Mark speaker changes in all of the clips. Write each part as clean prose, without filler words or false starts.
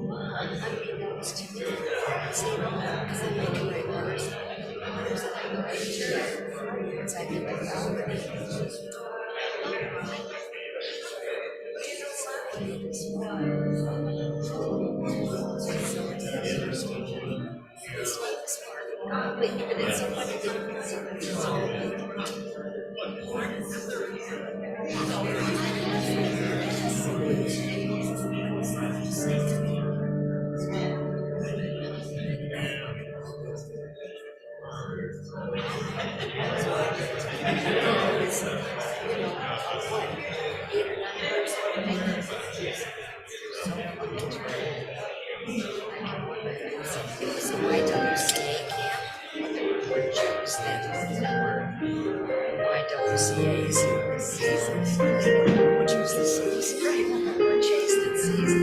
Speaker 1: Unbeknownst to me, because I'm making my first once I get the balcony. But it's so funny that it's a YWCA camp. There were Jews that YWCA's seasons. Which was the season, right? Were chased at season.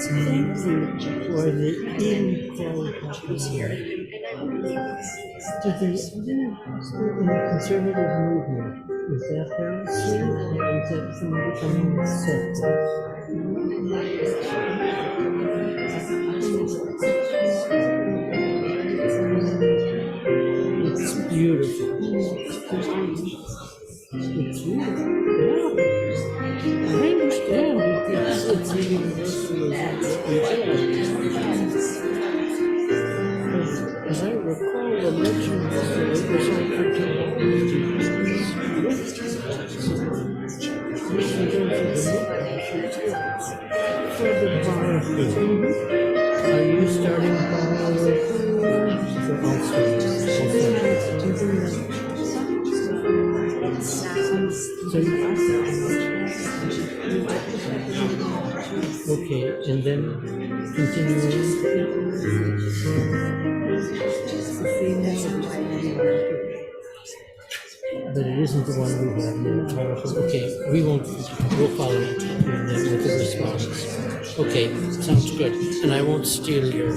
Speaker 2: Thank you for the info here. To the conservative movement, is that heresy or is that somebody becoming accepted? It's beautiful. It's beautiful. Yeah. I understand it's a as I recall, the legend was that it was like for the bar food. Are you starting bar food? Okay, and then continuing. But it isn't the one we have now. Okay, we'll follow it with the responses. Okay, sounds good. And I won't steal your.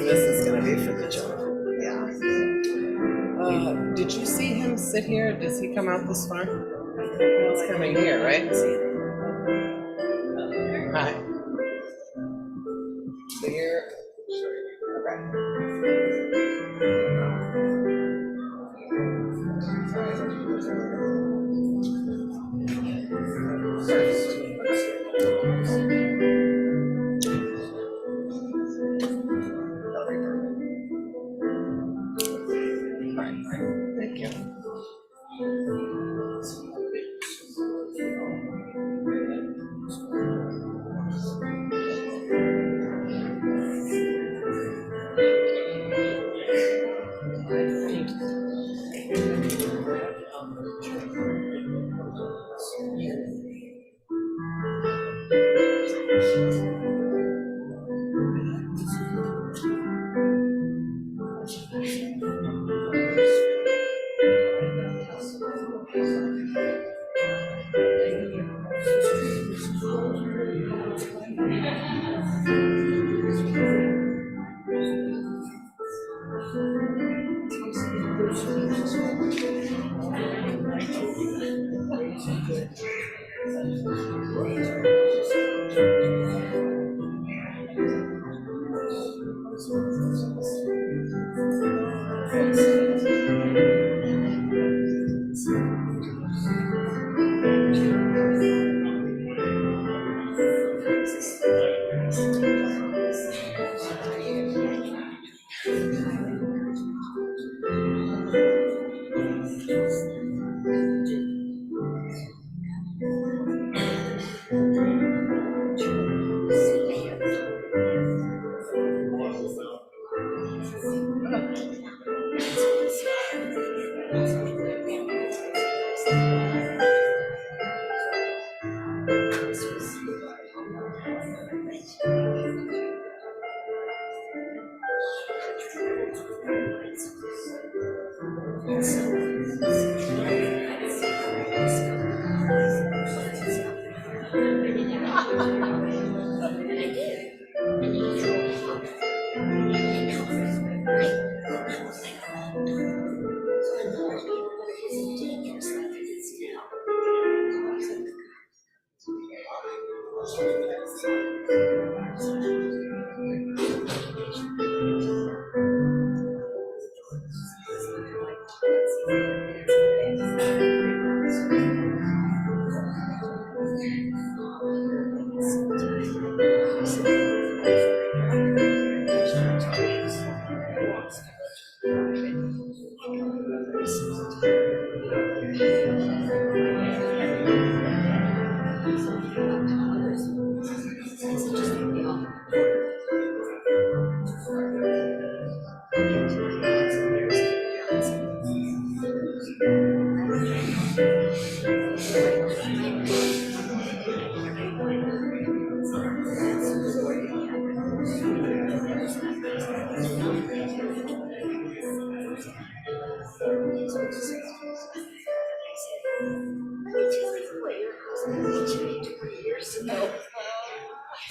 Speaker 3: This is going to be for the children. Yeah. Did you see him sit here? Does he come out this far? He's coming here, right? Hi. So you're. Thank you.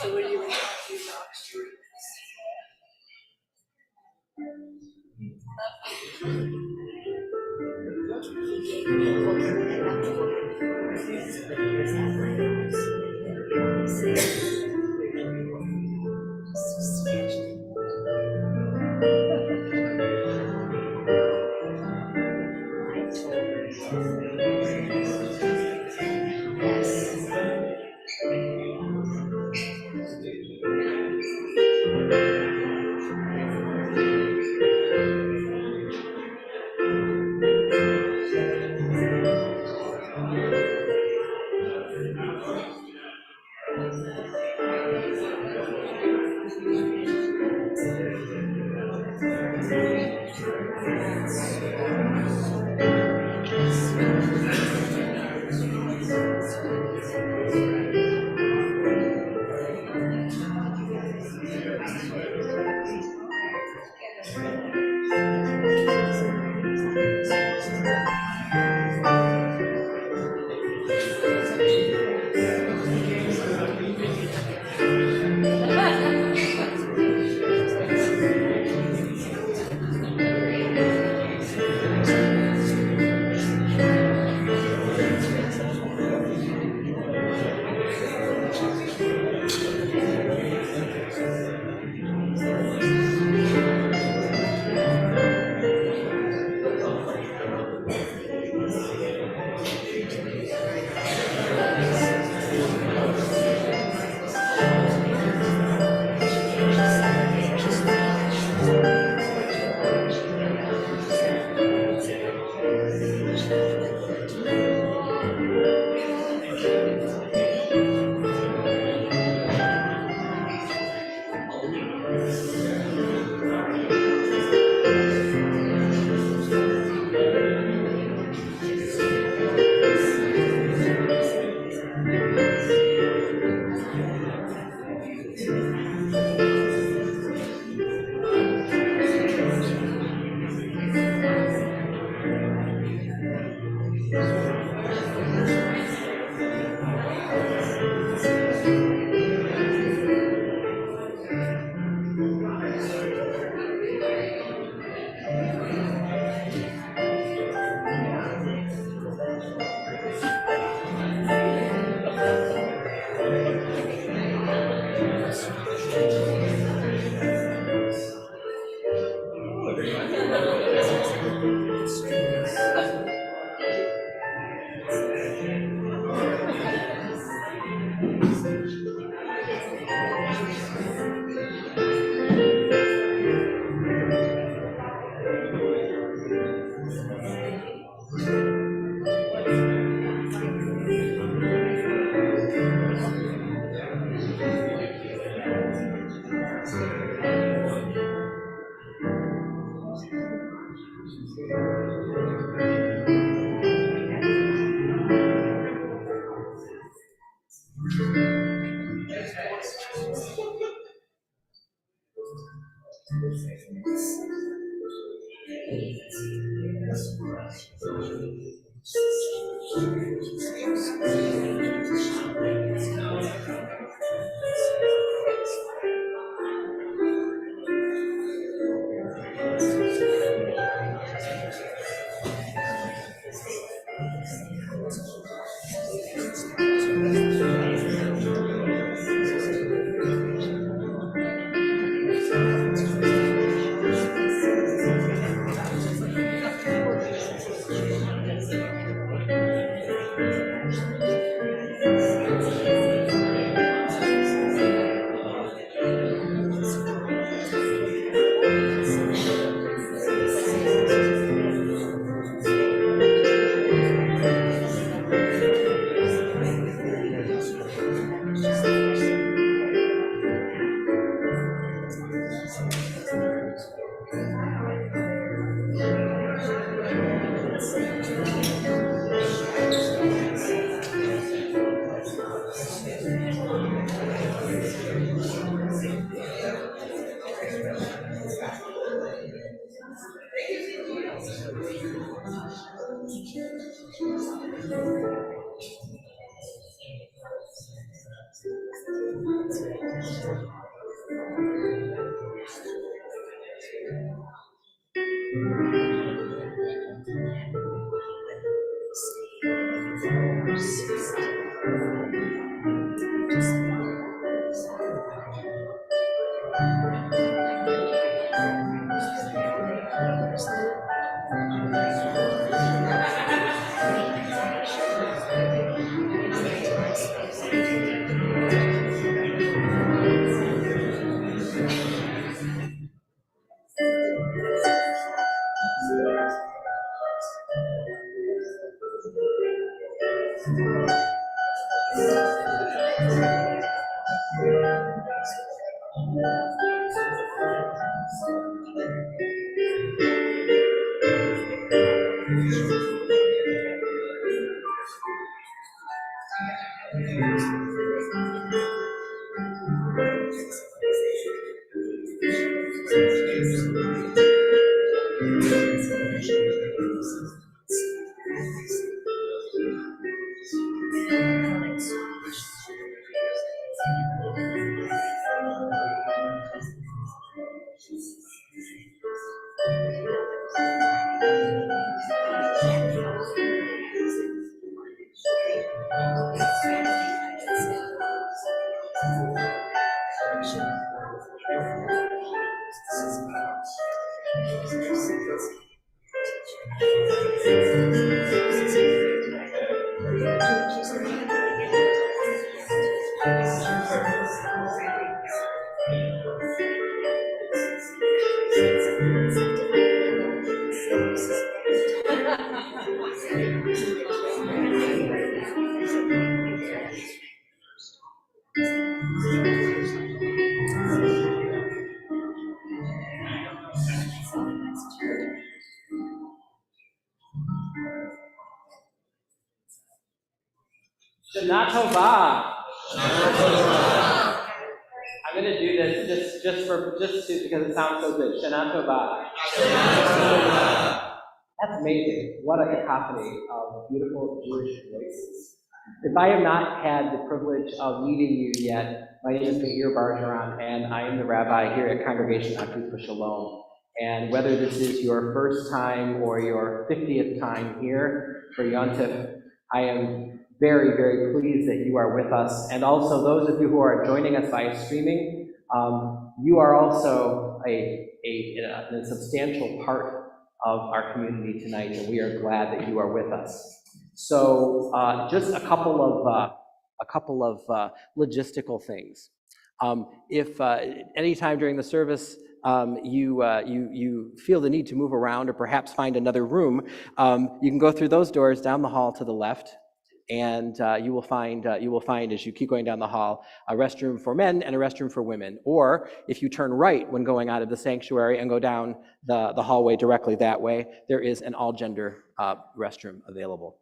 Speaker 1: So when you were talking about
Speaker 4: Shana Tova. I'm gonna do this just because it sounds so good. Shana Tova. That's amazing. What a cacophony of beautiful Jewish voices. If I have not had the privilege of meeting you yet, my name is Meir Bargeron, and I am the rabbi here at Congregation Achut Shalom. And whether this is your first time or your 50th time here for Yontif, I am very, very pleased that you are with us. And also those of you who are joining us via streaming, you are also a substantial part of our community tonight, and we are glad that you are with us. So just a couple of logistical things. If anytime during the service you feel the need to move around or perhaps find another room, you can go through those doors down the hall to the left, and you will find as you keep going down the hall a restroom for men and a restroom for women. Or if you turn right when going out of the sanctuary and go down the hallway directly that way, there is an all-gender restroom available.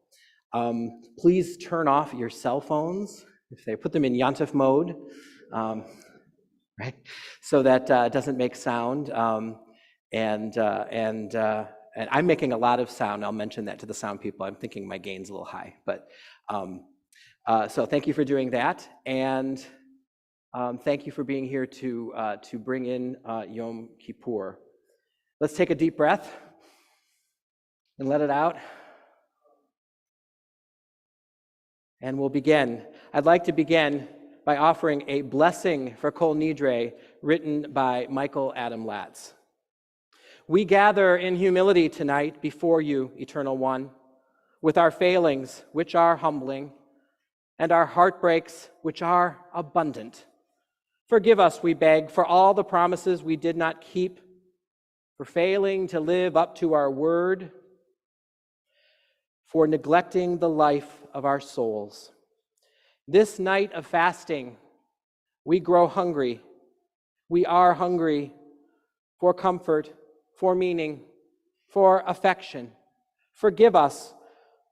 Speaker 4: Please turn off your cell phones if they put them in Yontif mode, right? So that doesn't make sound. And I'm making a lot of sound. I'll mention that to the sound people. I'm thinking my gain's a little high, but so thank you for doing that, and thank you for being here to bring in Yom Kippur. Let's take a deep breath and let it out. And we'll begin. I'd like to begin by offering a blessing for Kol Nidre, written by Michael Adam Latz. We gather in humility tonight before you, Eternal One, with our failings, which are humbling, and our heartbreaks, which are abundant. Forgive us, we beg, for all the promises we did not keep, for failing to live up to our word, for neglecting the life of our souls. This night of fasting, we grow hungry. We are hungry for comfort, for meaning, for affection. Forgive us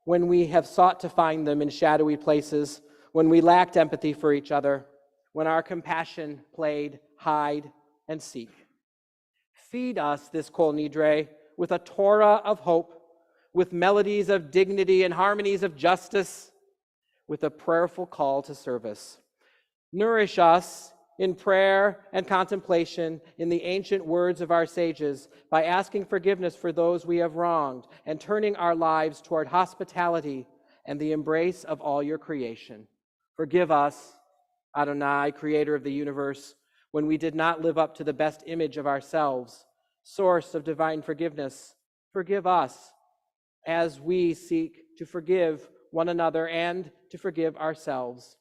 Speaker 4: when we have sought to find them in shadowy places, when we lacked empathy for each other, when our compassion played hide and seek. Feed us this Kol Nidre with a Torah of hope, with melodies of dignity and harmonies of justice, with a prayerful call to service. Nourish us in prayer and contemplation in the ancient words of our sages by asking forgiveness for those we have wronged and turning our lives toward hospitality and the embrace of all your creation. Forgive us, Adonai, creator of the universe, when we did not live up to the best image of ourselves, source of divine forgiveness. Forgive us as we seek to forgive one another and to forgive ourselves.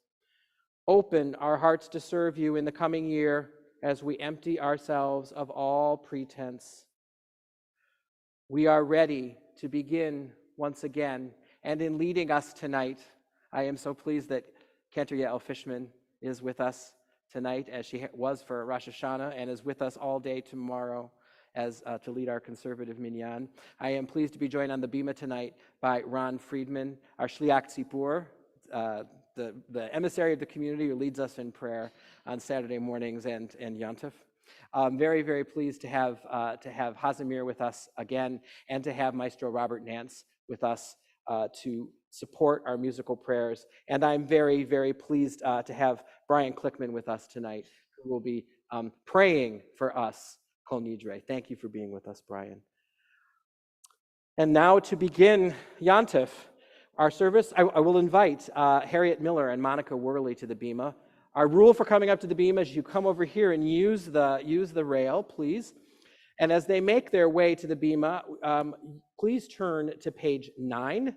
Speaker 4: Open our hearts to serve you in the coming year as we empty ourselves of all pretense. We are ready to begin once again, and in leading us tonight, I am so pleased that Cantor Yael Fishman is with us tonight, as she was for Rosh Hashanah, and is with us all day tomorrow as to lead our conservative minyan. I am pleased to be joined on the bima tonight by Ron Friedman, our Shliach Tzipur, the emissary of the community who leads us in prayer on Saturday mornings and Yontif. I'm very, very pleased to have Hazimir with us again, and to have Maestro Robert Nance with us to support our musical prayers. And I'm very, very pleased to have Brian Klickman with us tonight, who will be praying for us, Kol Nidre. Thank you for being with us, Brian. And now to begin Yontif, our service, I will invite Harriet Miller and Monica Worley to the bima. Our rule for coming up to the bima is you come over here and use the rail, please. And as they make their way to the bima, please turn to page 9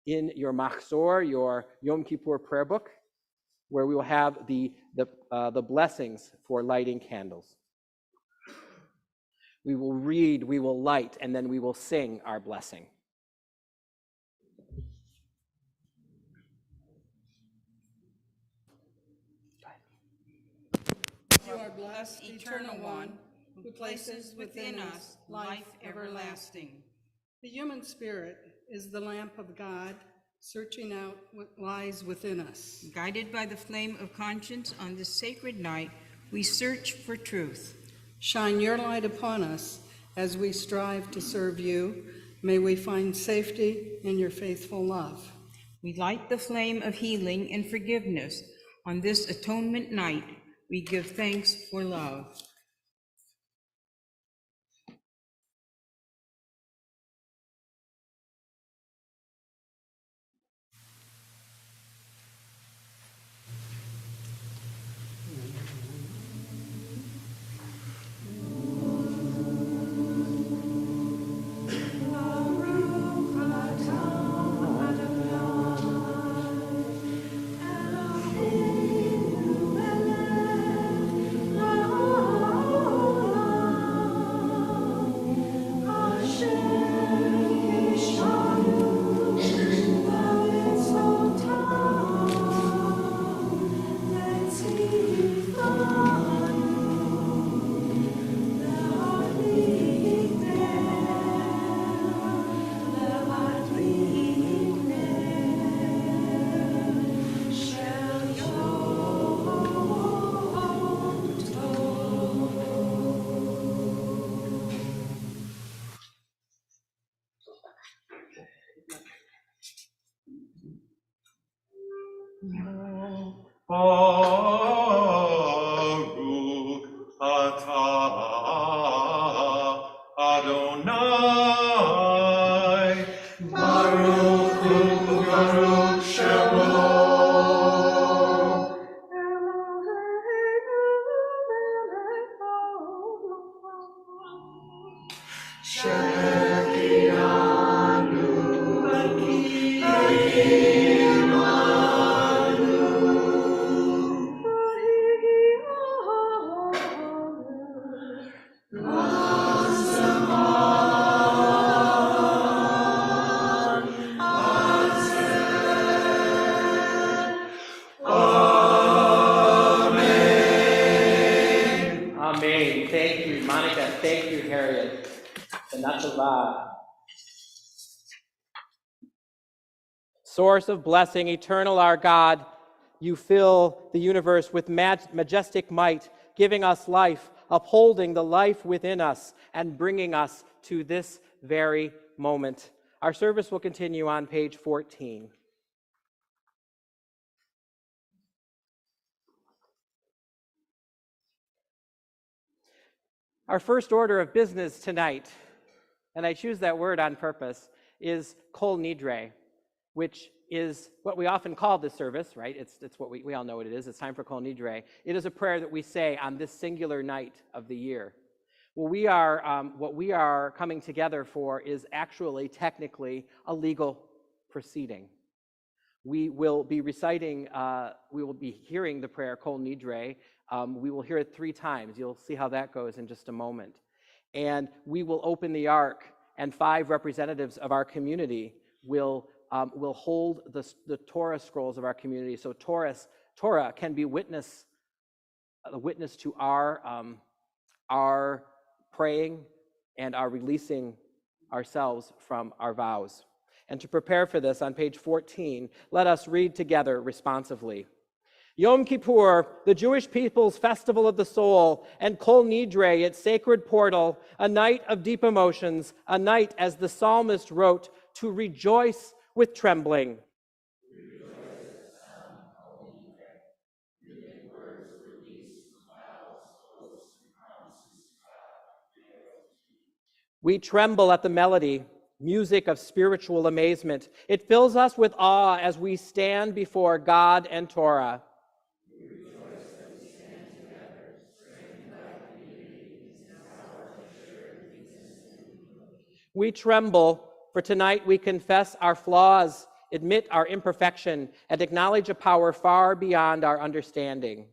Speaker 4: in your Machzor, your Yom Kippur prayer book, where we will have the blessings for lighting candles. We will read, we will light, and then we will sing our blessing.
Speaker 5: You are blessed, eternal one, who places within us life everlasting.
Speaker 6: The human spirit is the lamp of God, searching out what lies within us.
Speaker 5: Guided by the flame of conscience on this sacred night, we search for truth.
Speaker 6: Shine your light upon us as we strive to serve you. May we find safety in your faithful love.
Speaker 5: We light the flame of healing and forgiveness on this atonement night. We give thanks for love.
Speaker 7: Baruch atah Adonai. Baruch Hu Baruch Shemo.
Speaker 4: Amen. Thank you, Monica. Thank you, Harriet. Source of blessing, eternal our God, you fill the universe with majestic might, giving us life, upholding the life within us, and bringing us to this very moment. Our service will continue on page 14. Our first order of business tonight, and I choose that word on purpose, is Kol Nidre, which is what we often call this service, right? It's what we all know what it is. It's time for Kol Nidre. It is a prayer that we say on this singular night of the year. What we are coming together for is actually, technically, a legal proceeding. We will be reciting, we will be hearing the prayer Kol Nidre. We will hear it 3 times. You'll see how that goes in just a moment. And we will open the ark, and 5 representatives of our community will hold the Torah scrolls of our community. So Torah can be a witness to our praying and our releasing ourselves from our vows. And to prepare for this, on page 14, let us read together responsively. Yom Kippur, the Jewish people's festival of the soul, and Kol Nidre, its sacred portal, a night of deep emotions, a night, as the psalmist wrote, to rejoice with trembling. We tremble at the melody, music of spiritual amazement. It fills us with awe as we stand before God and Torah. We tremble, for tonight we confess our flaws, admit our imperfection, and acknowledge a power far beyond our understanding.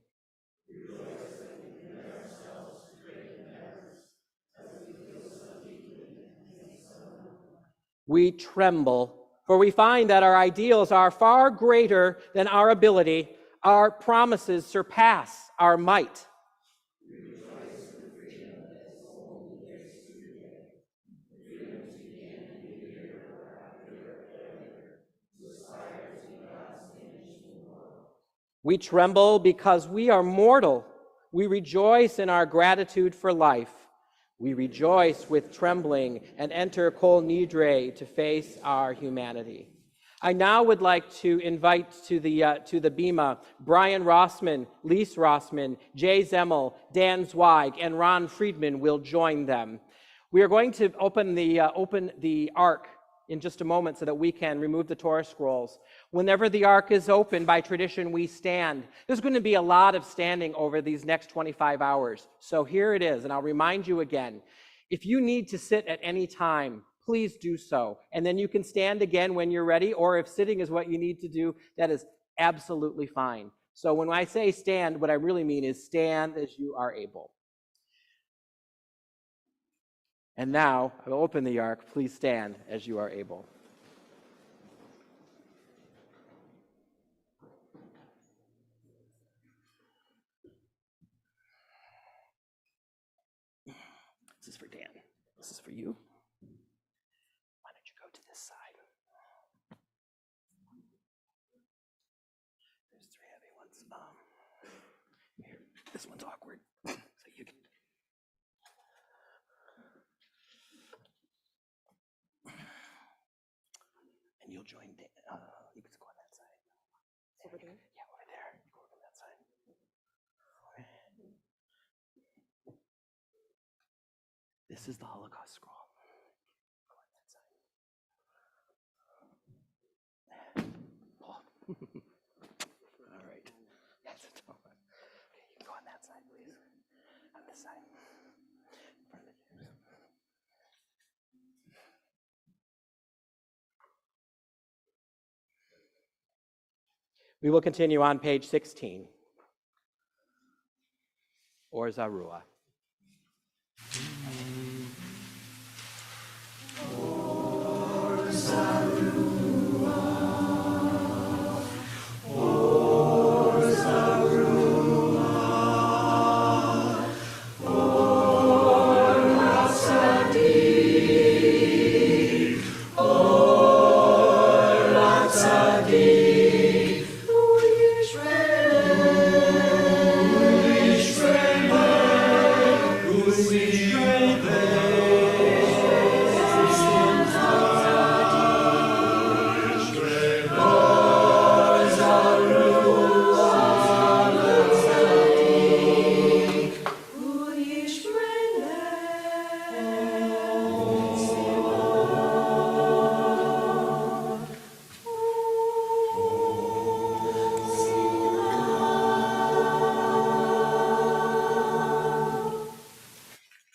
Speaker 4: We tremble, for we find that our ideals are far greater than our ability. Our promises surpass our might. We tremble because we are mortal. We rejoice in our gratitude for life. We rejoice with trembling and enter Kol Nidre to face our humanity. I now would like to invite to the bima Brian Rossman, Lise Rossman, Jay Zemmel, Dan Zweig, and Ron Friedman will join them. We are going to open the ark in just a moment so that we can remove the Torah scrolls. Whenever the ark is open, by tradition, we stand. There's going to be a lot of standing over these next 25 hours. So here it is, and I'll remind you again. If you need to sit at any time, please do so. And then you can stand again when you're ready, or if sitting is what you need to do, that is absolutely fine. So when I say stand, what I really mean is stand as you are able. And now, I will open the ark. Please stand as you are able. This is for Dan. This is for you. Why don't you go to this side? There's 3 heavy ones. Here, this one's awkward. So you can. And you'll join Dan. You can go on that side. Over there? Yeah, over there. You go over that side. Okay. This is the Holocaust scroll. Go on that side. Oh. All right. That's a tough one. Okay, you can go on that side, please. On this side. In front of the Jews. We will continue on page 16, or Zarua.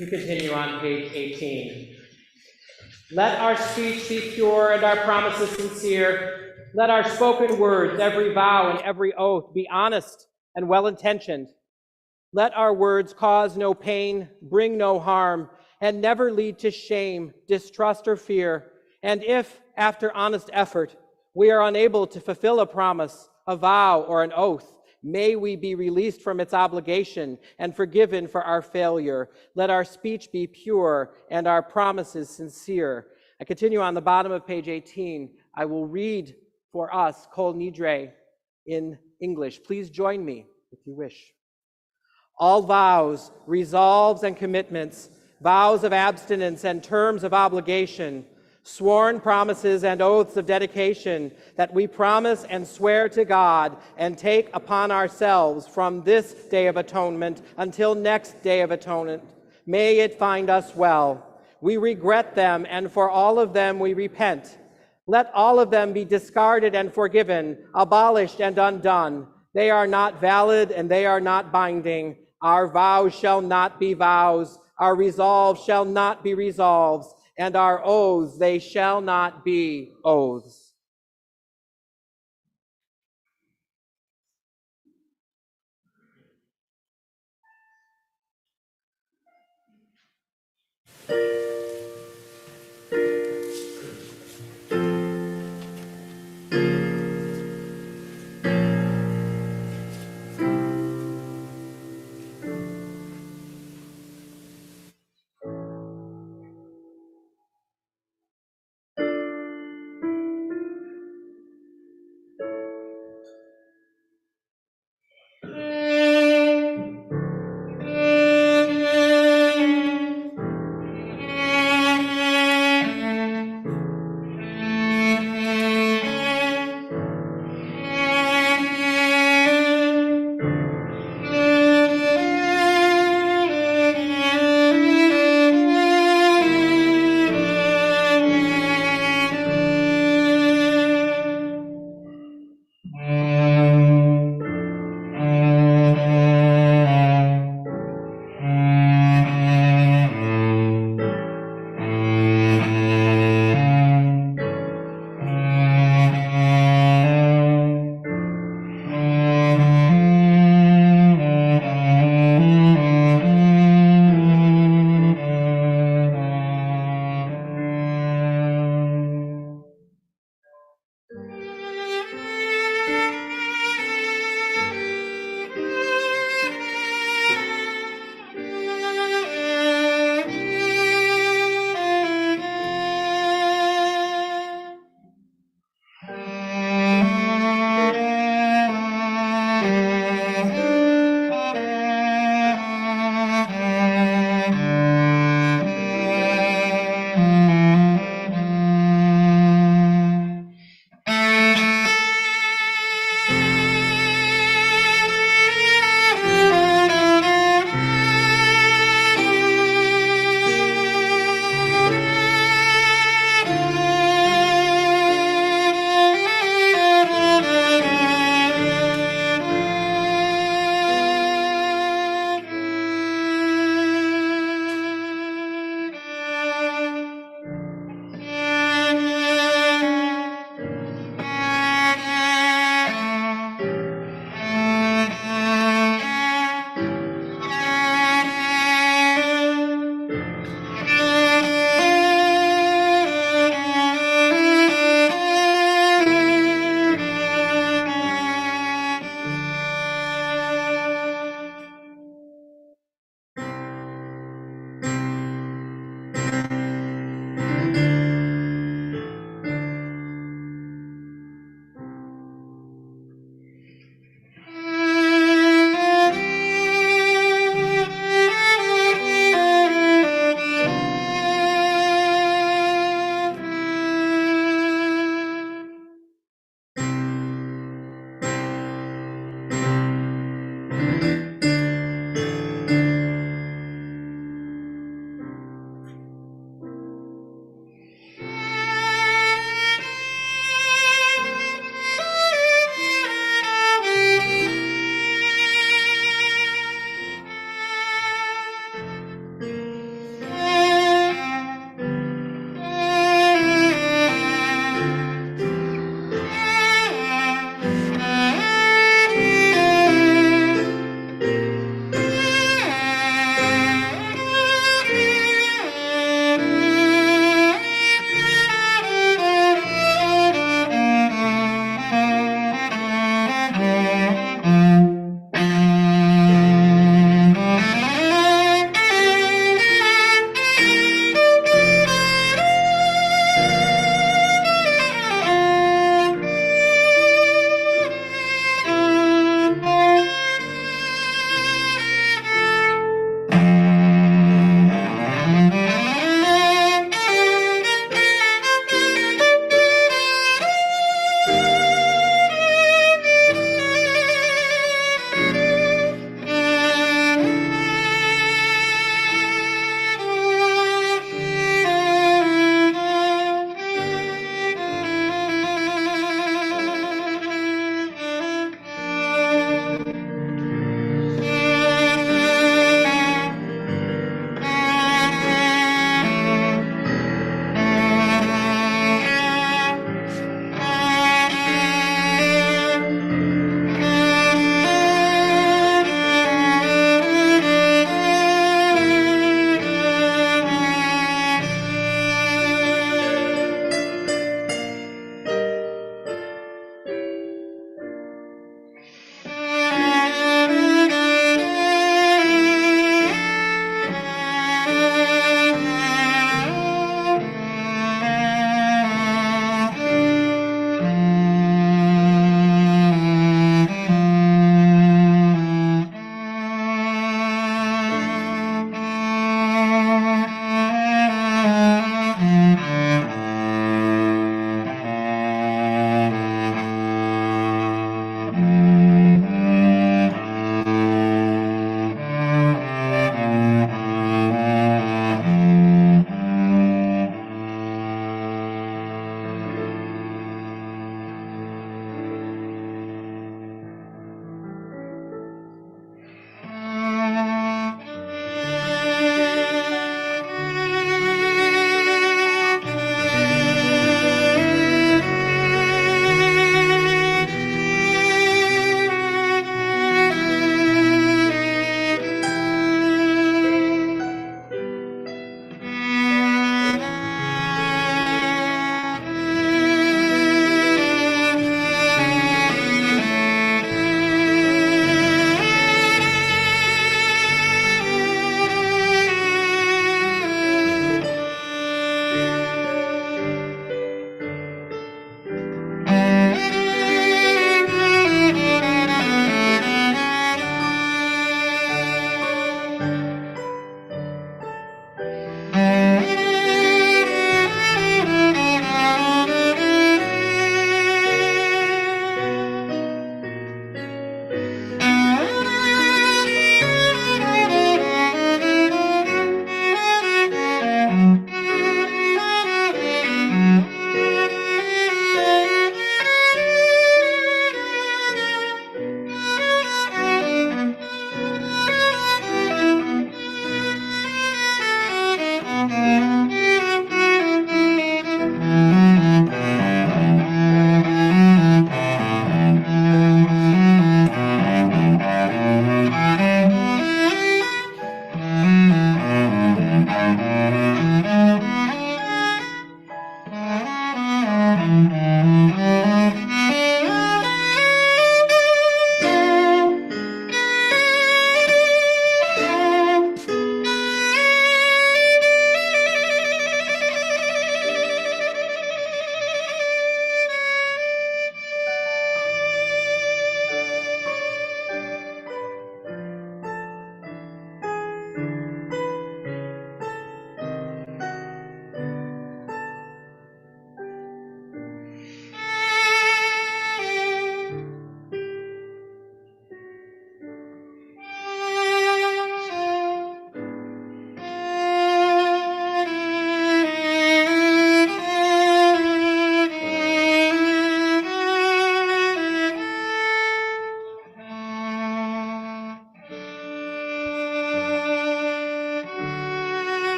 Speaker 4: We continue on page 18. Let our speech be pure and our promises sincere. Let our spoken words, every vow and every oath, be honest and well-intentioned. Let our words cause no pain, bring no harm, and never lead to shame, distrust, or fear. And if, after honest effort, we are unable to fulfill a promise, a vow, or an oath, may we be released from its obligation and forgiven for our failure. Let our speech be pure and our promises sincere. I continue on the bottom of page 18. I will read for us Kol Nidre in English. Please join me if you wish. All vows, resolves, and commitments, vows of abstinence and terms of obligation, sworn promises and oaths of dedication that we promise and swear to God and take upon ourselves from this Day of Atonement until next Day of Atonement. May it find us well. We regret them, and for all of them we repent. Let all of them be discarded and forgiven, abolished and undone. They are not valid and they are not binding. Our vows shall not be vows. Our resolves shall not be resolves. And our oaths, they shall not be oaths.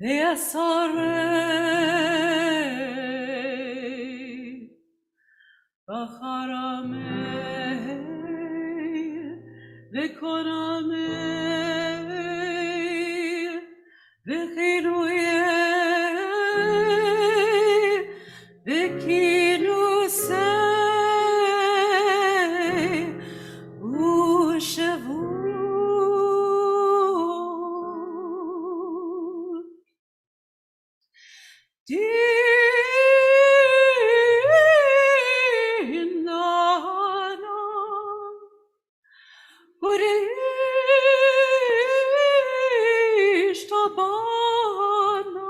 Speaker 8: Ve'asarei Bacharamei Ve'konamei Ve'chinuyei Ve'kinusei Ushavu Dinana Urishtabana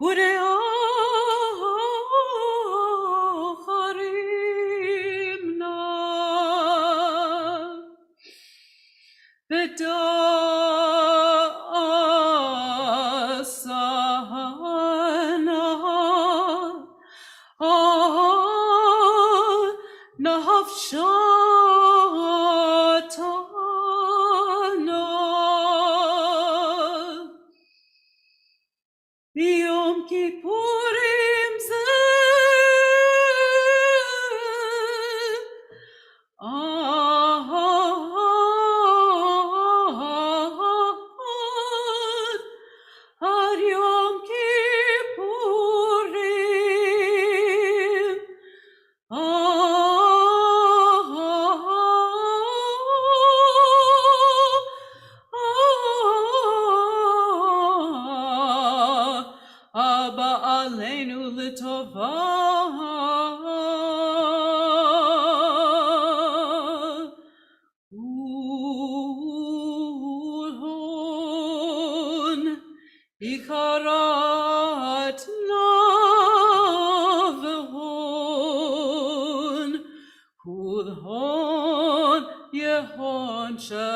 Speaker 8: Ureacharimna Vidasana Nafshatana Yom Kippurim Ad Yom Kippurim Abba Aleinu Litova Ulhon Ikarat Navehon Kulhon Yehon Sharan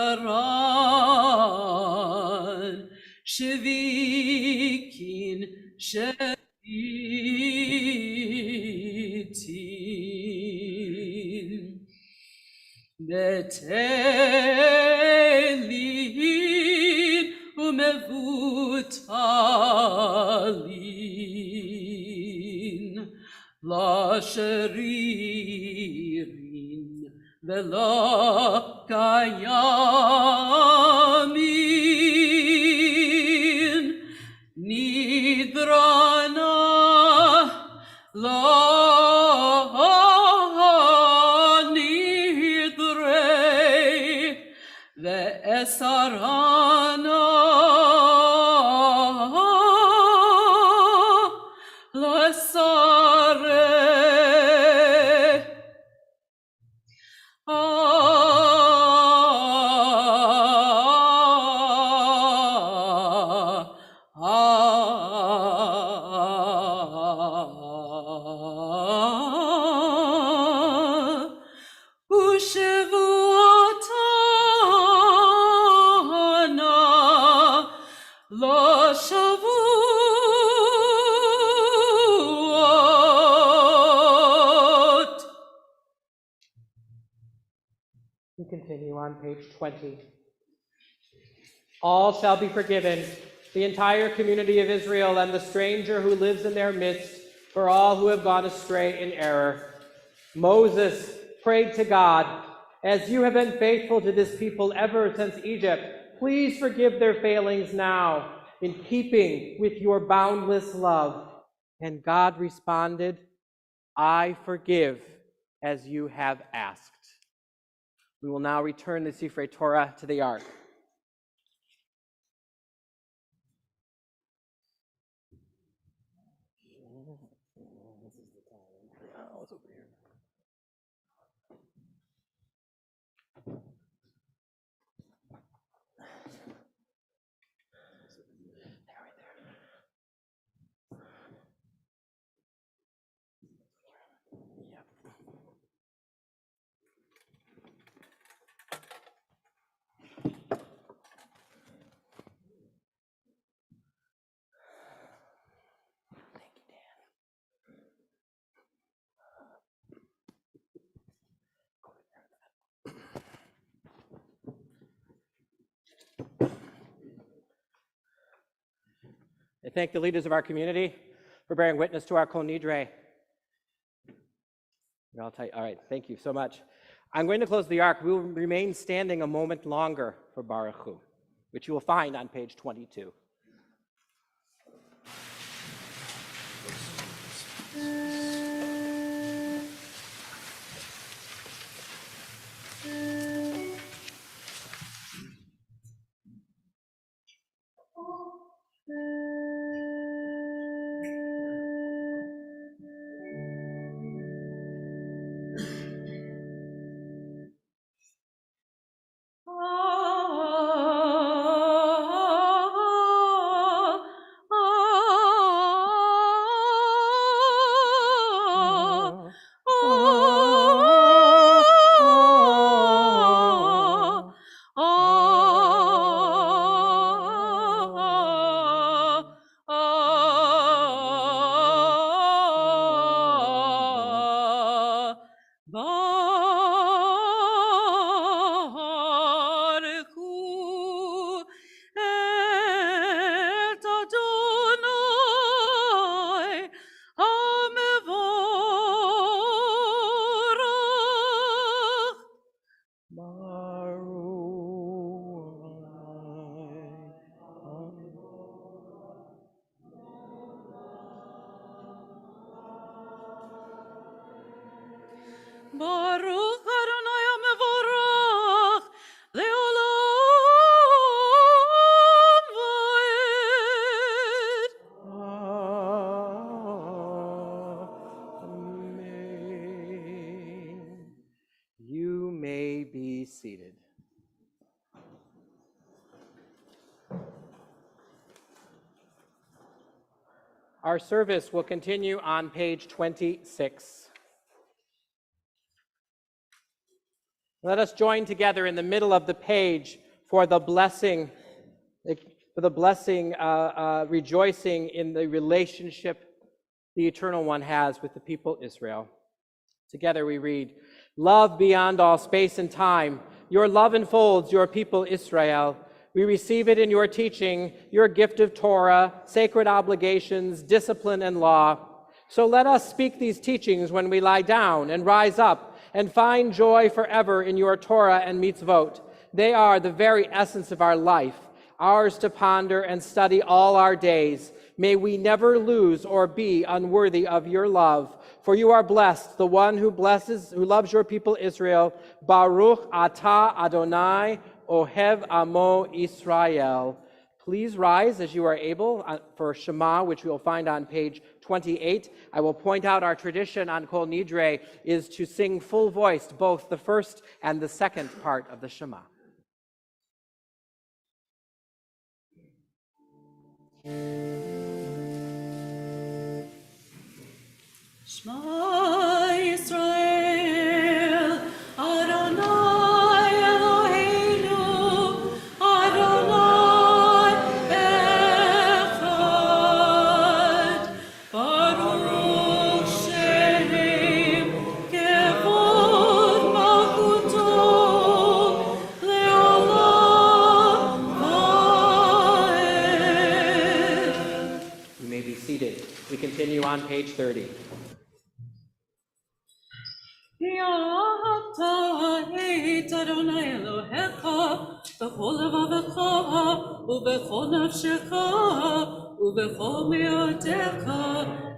Speaker 8: Shevikin Shevitin Betelin umevutalin la sheririn vela kayamin nidrana la nidrei ve'esarana lasare Ushevuatana lo shavuot.
Speaker 4: We continue on page 20. All shall be forgiven, the entire community of Israel and the stranger who lives in their midst, for all who have gone astray in error. Moses prayed to God, as you have been faithful to this people ever since Egypt, please forgive their failings now, in keeping with your boundless love. And God responded, I forgive as you have asked. We will now return the Sifrei Torah to the ark. I thank the leaders of our community for bearing witness to our Kol Nidre. You're all tight. All right, thank you so much. I'm going to close the ark. We will remain standing a moment longer for Baruch Hu, which you will find on page 22.
Speaker 8: Baruch Adonai HaMevorach Leolam Vaed.
Speaker 4: Amen. You may be seated. Our service will continue on page 26. Let us join together in the middle of the page for the blessing, rejoicing in the relationship the Eternal One has with the people Israel. Together we read, "Love beyond all space and time, your love enfolds your people Israel. We receive it in your teaching, your gift of Torah, sacred obligations, discipline, and law. So let us speak these teachings when we lie down and rise up and find joy forever in your Torah and mitzvot. They are the very essence of our life, ours to ponder and study all our days. May we never lose or be unworthy of your love. For you are blessed, the one who loves your people Israel. Baruch atah Adonai Ohev Amo Israel." Please rise as you are able for Shema, which we will find on page 28. I will point out our tradition on Kol Nidre is to sing full-voiced both the first and the second part of the Shema.
Speaker 8: Shema Yisrael, Adonai Eloheinu, Adonai Echad. Baruch Shem Kevod Malchuto Leolam Vaed.
Speaker 4: You may be seated. We continue on page 30.
Speaker 8: Yata et Adonai Elohecha b'chol levavecha ubechol nafshecha ubechol me'odecha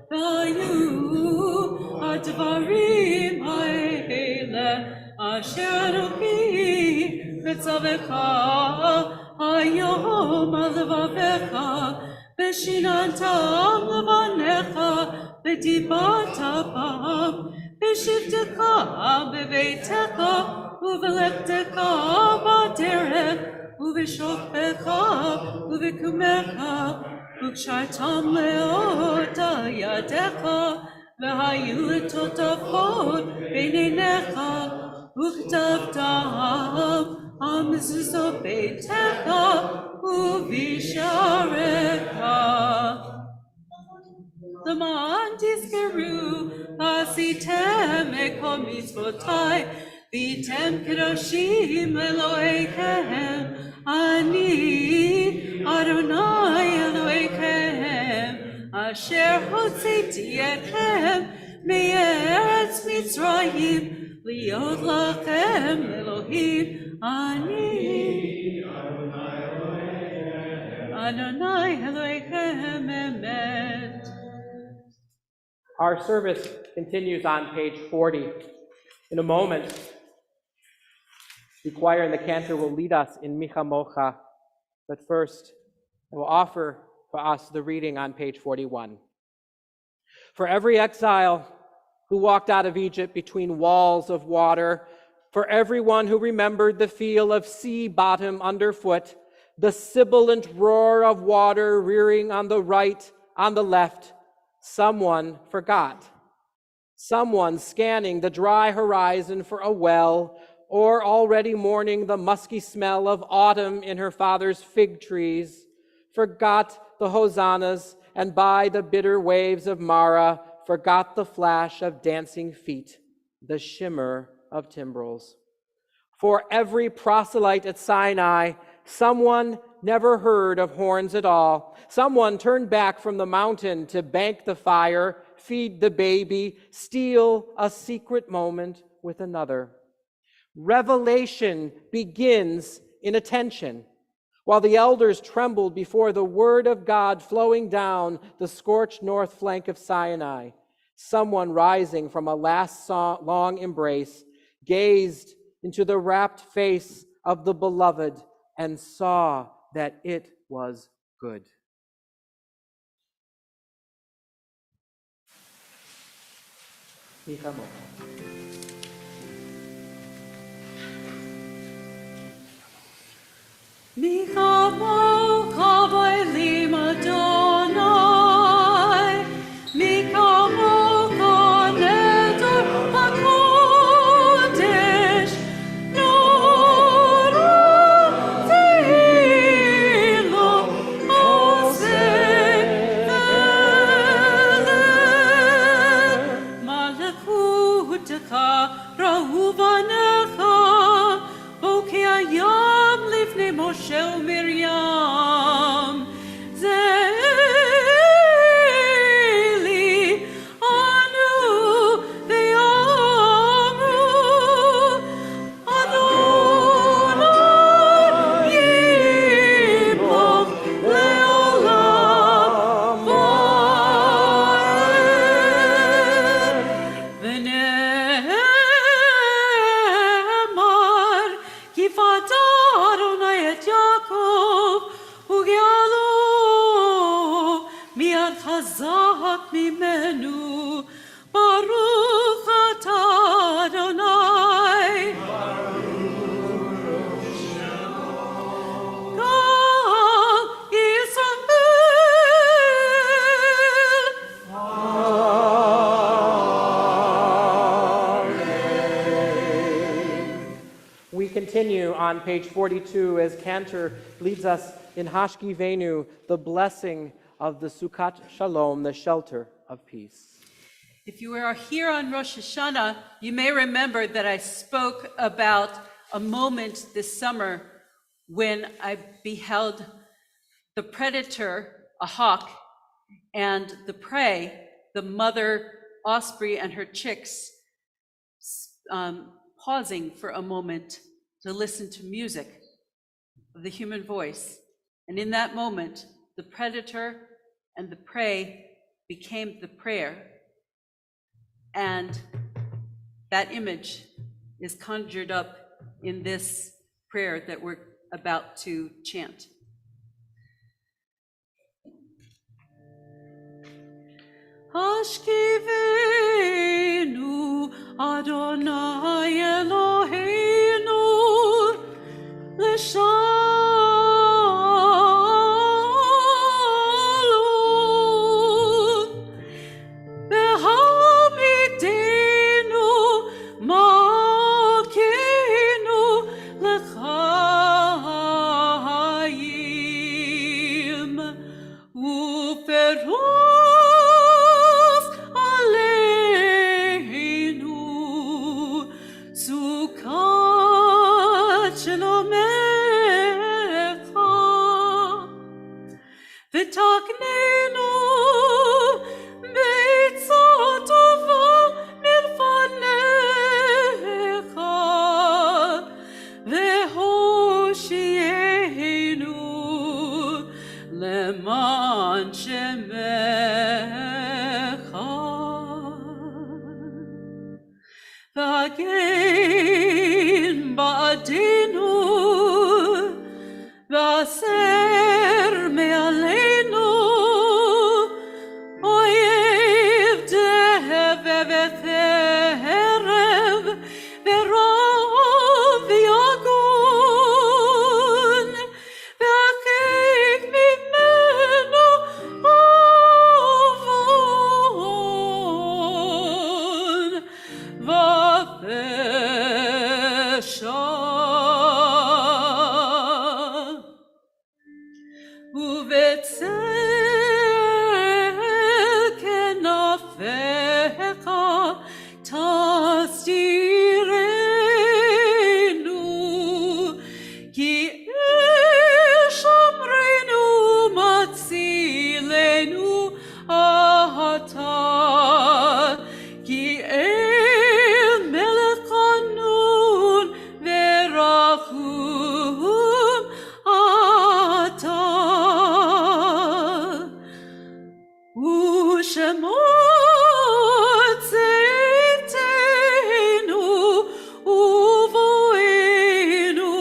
Speaker 8: v'ayu advarim ha'ele asher Anochi mitzavecha hayom al levavecha v'shinantam levanecha v'dibata bam B'shivtecha b'veitecha uvelechtecha b'derech uv'shofecha uv'kumecha u'kshartam le'ota yadecha v'hayu l'totafot b'neinecha u'ktavtam amzuzot beitecha uv'sharecha. L'man tizkeru asitem ekol mitzvotai v'tem kedoshim Elohechem ani Adonai Elohechem אשר הוצאתי אתכם מארץ מצרים, להיות לכם אלוהים אני. אדוני אלוהיכם אמת.
Speaker 4: Our service continues on page 40. In a moment, the choir and the cantor will lead us in Micha Mocha. But first, I will offer for us the reading on page 41. For every exile who walked out of Egypt between walls of water, for everyone who remembered the feel of sea bottom underfoot, the sibilant roar of water rearing on the right, on the left, someone forgot. Someone scanning the dry horizon for a well, or already mourning the musky smell of autumn in her father's fig trees, forgot the hosannas, and by the bitter waves of Mara, forgot the flash of dancing feet, the shimmer of timbrels. For every proselyte at Sinai, someone never heard of horns at all. Someone turned back from the mountain to bank the fire, feed the baby, steal a secret moment with another. Revelation begins in attention. While the elders trembled before the word of God flowing down the scorched north flank of Sinai, someone rising from a last long embrace gazed into the rapt face of the beloved and saw that it was good. Micha Mocha.
Speaker 8: Micha Mocha B'Elim Adonai, Micha Mocha Neder HaKodesh, Noru Tehillah Oseh Veleh, Malakutecha Ra'u Vanecha, Oki Hayam Lifnei Moshe u'Miriam, Ze'eli Anu ve'amru, Adonai Yimloch le'olam va'ed. V'ne'emar ki fata Adonai et Yaakov u'ge'alo mi'ad chazak mimenu. Baruch atah Adonai. Kol Yisrael.
Speaker 4: We continue on page 42 as Cantor leads us in Hashkivenu, the blessing of the Sukkot Shalom, the shelter of peace.
Speaker 8: If you are here on Rosh Hashanah, you may remember that I spoke about a moment this summer when I beheld the predator, a hawk, and the prey, the mother osprey and her chicks, pausing for a moment to listen to music of the human voice. And in that moment, the predator and the prey became the prayer. And that image is conjured up in this prayer that we're about to chant. Hashkivenu Adonai Eloheinu l'shalom behamidenu makenu l'chaim u'peros aleinu sukkot shalomecha v'taknenu למען שמך, והגן בעדנו, והסר מעלינו, אויב דהב וחרב, ורוב ויגון, והרחיק ממנו עוון ופשע. ובצל כנפיך תסתירנו, כי אל שומרנו מצילנו אתה, כי אל מלך חנון ורחום אתה, ושמו צאתנו ובואנו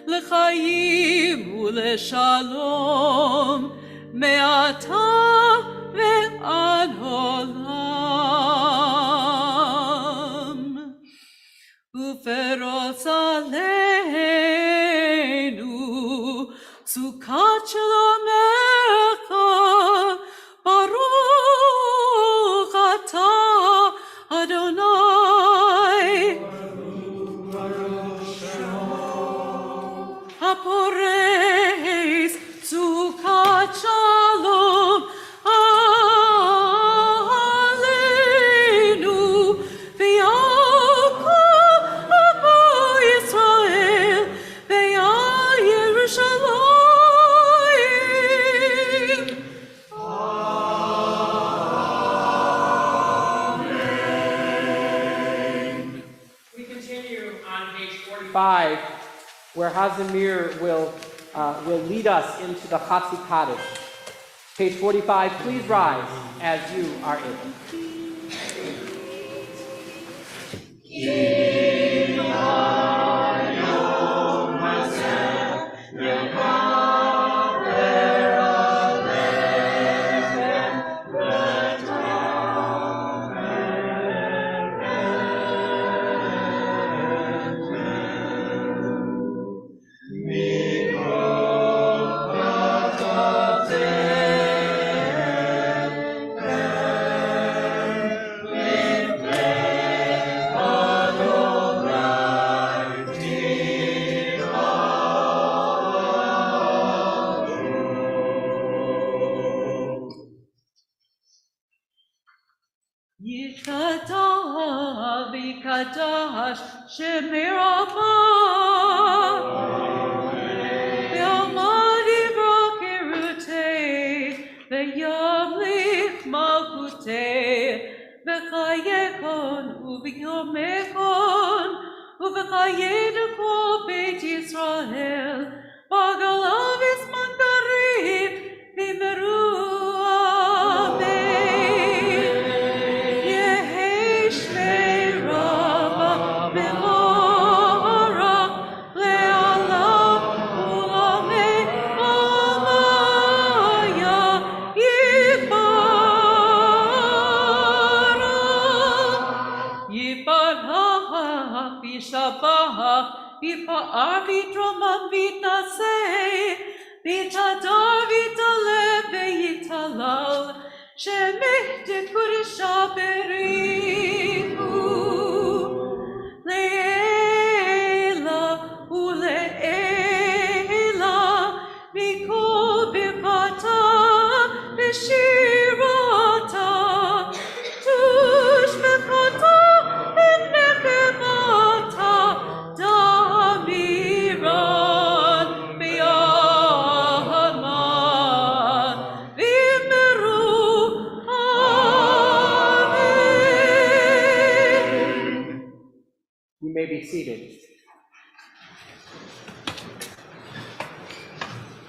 Speaker 8: לחיים ולשלום מעתה ועד עולם, ופרוס עלינו סוכת שלומך, ברוך אתה אדוני הפורס סוכת שלום עלינו, ויעקב עמו ישראל ועל ירושלים.
Speaker 4: We continue on page 45, where Hazimir will lead us into the Chatzi Kaddish. Page 45, please rise as you are able.
Speaker 8: Yikadash, Yikadash, Shemirabah, Ve'amadi V'kerutei, Ve'yamlich Malchutei, Ve'chayekon, U'v'yomekon, U'v'chayedeko Beit Yisrael, Bagalav Isman Garib, V'meru V'pa'ar v'tromam v'tnaseh, v'tadar v'taleh v'yitalal, shemeh tekudesha berihu, le'ela ule'ela, mikol birkata v'shirata, tushmekata v'nechemata, Damiran b'yaman v'meru, amen.
Speaker 4: You may be seated.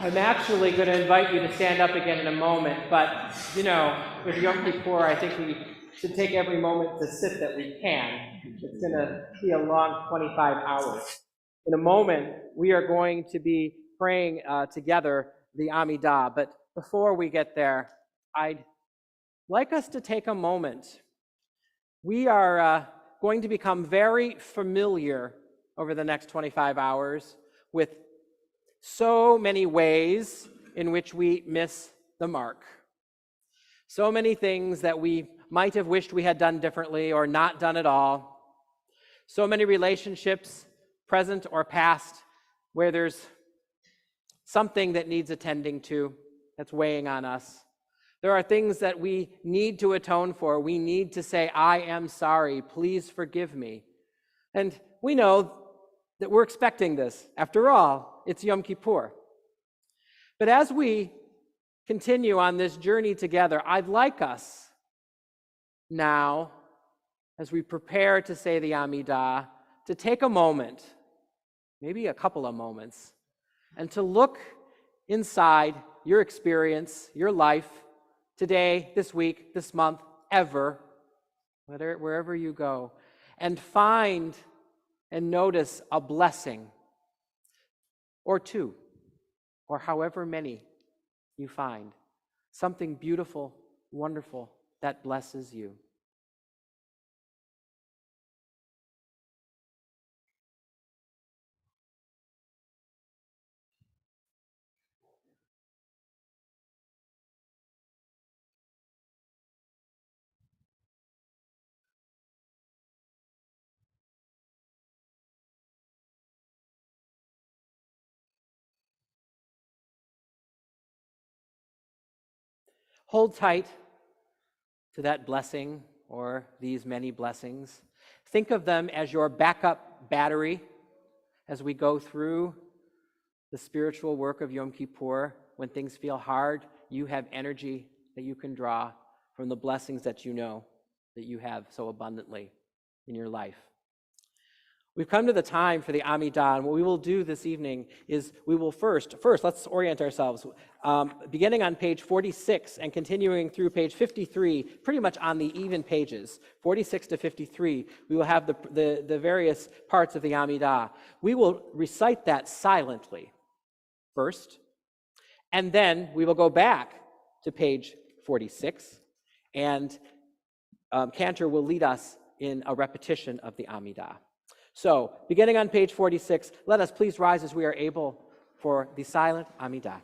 Speaker 4: I'm actually going to invite you to stand up again in a moment, but, you know, with Yom Kippur, I think we should take every moment to sit that we can. It's going to be a long 25 hours. In a moment, we are going to be praying together the Amidah, but before we get there, I'd like us to take a moment. We are going to become very familiar over the next 25 hours with so many ways in which we miss the mark. So many things that we might have wished we had done differently or not done at all. So many relationships, present or past, where there's something that needs attending to, that's weighing on us. There are things that we need to atone for. We need to say, I am sorry, please forgive me. And we know that we're expecting this. After all, it's Yom Kippur. But as we continue on this journey together, I'd like us now, as we prepare to say the Amidah, to take a moment, maybe a couple of moments, and to look inside your experience, your life, today, this week, this month, ever, wherever you go, and find and notice a blessing or two, or however many you find, something beautiful, wonderful that blesses you. Hold tight to that blessing or these many blessings. Think of them as your backup battery as we go through the spiritual work of Yom Kippur. When things feel hard, you have energy that you can draw from the blessings that you know that you have so abundantly in your life. We've come to the time for the Amidah, and what we will do this evening is we will first let's orient ourselves. Beginning on page 46 and continuing through page 53, pretty much on the even pages, 46 to 53, we will have the various parts of the Amidah. We will recite that silently first, and then we will go back to page 46, and Cantor will lead us in a repetition of the Amidah. So, beginning on page 46, let us please rise as we are able for the silent Amidah.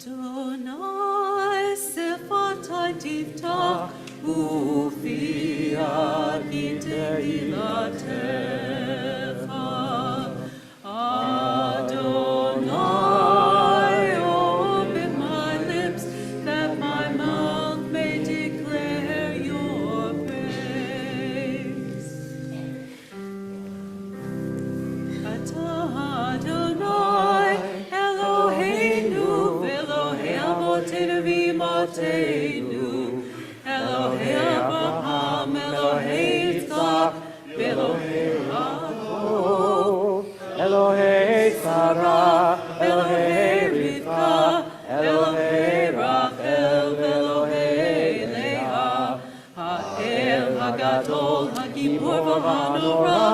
Speaker 8: Adonai sefatai tiftach ufia giteilatecha. Adonai, open my lips that my mouth may declare your praise. Adonai, Eloheinu, Elohei Avotenu v'Imotenu, Elohei Abraham, Elohei Yitzchak, Elohei Yaakov,
Speaker 4: Elohei Sarah,
Speaker 8: Elohei Rivka, Elohei Rachel, Elohei Leah, Ha'el Hagadol, Hagibor v'Hanora,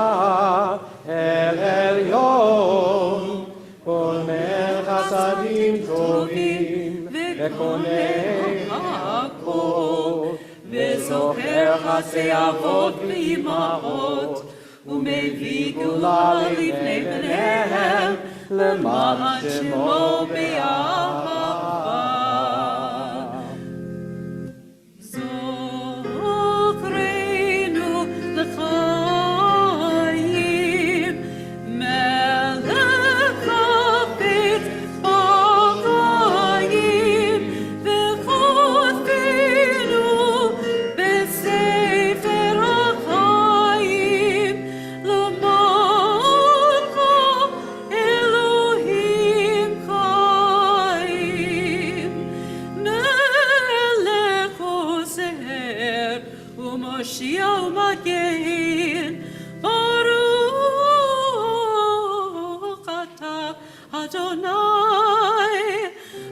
Speaker 4: El Elyon, Komer Chasadim Tovim, Vekonei
Speaker 8: Hakol, V'zocher Chasei Avot v'Imahot, U'mevii Gula livnei bneihem, L'ma'an Shemo be'ahava. Zochreinu l'chaim, Melech ha'petz b'chayim, v'chotfenu b'sefer ha'chayim, l'ma'ancha Elohim chayim. Melech ozer u'Moshiach u'Magen, Baruch atah Adonai,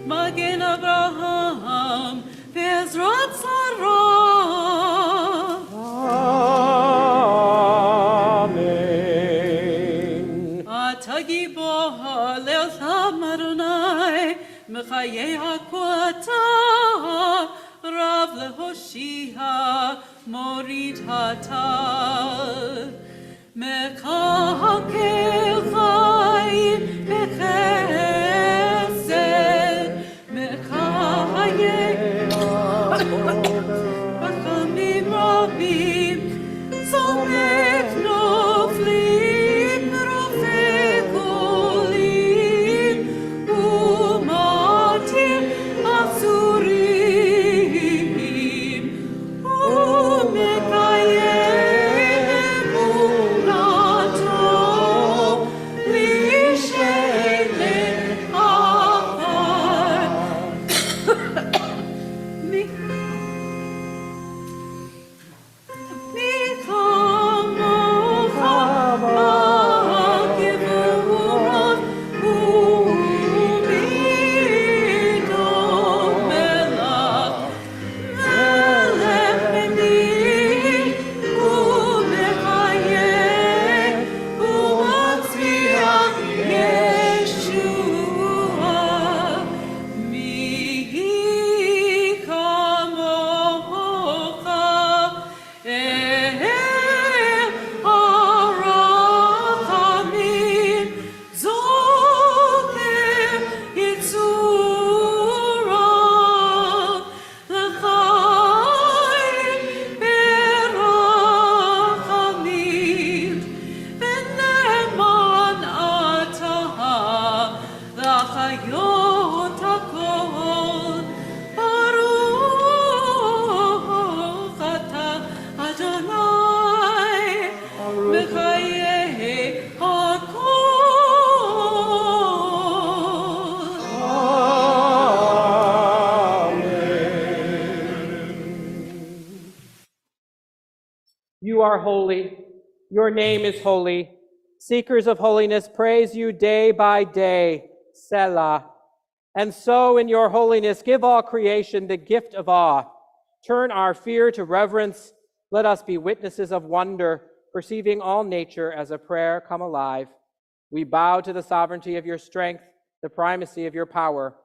Speaker 8: Magen Abraham, ve'ezrat Sarah.
Speaker 4: Amen.
Speaker 8: אתה גיבור לעולם אדוני, מחיי הכותה, רב להושיע, מוריד הטל. מקלקל חיים בחסד, מקיים רחמים רבים, צומח נופלים, רופא חולים, ומתיר אסורים, ומקיים אמונתו, לשלם אחר.
Speaker 4: You are holy. Your name is holy. Seekers of holiness praise you day by day. Selah. And so in your holiness, give all creation the gift of awe. Turn our fear to reverence. Let us be witnesses of wonder, perceiving all nature as a prayer come alive. We bow to the sovereignty of your strength, the primacy of your power.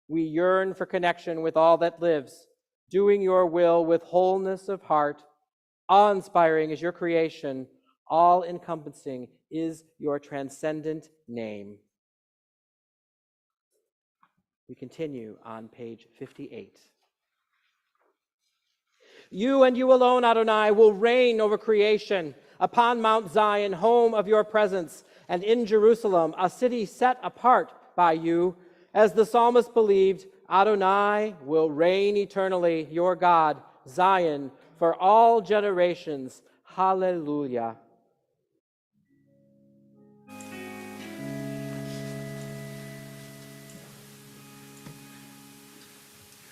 Speaker 4: We yearn for connection with all that lives, doing your will with wholeness of heart. Awe-inspiring is your creation, all-encompassing is your transcendent name. We continue on page 58. You and you alone, Adonai, will reign over creation upon Mount Zion, home of your presence, and in Jerusalem, a city set apart by you. As the psalmist believed, Adonai will reign eternally, your God, Zion, for all generations. Hallelujah.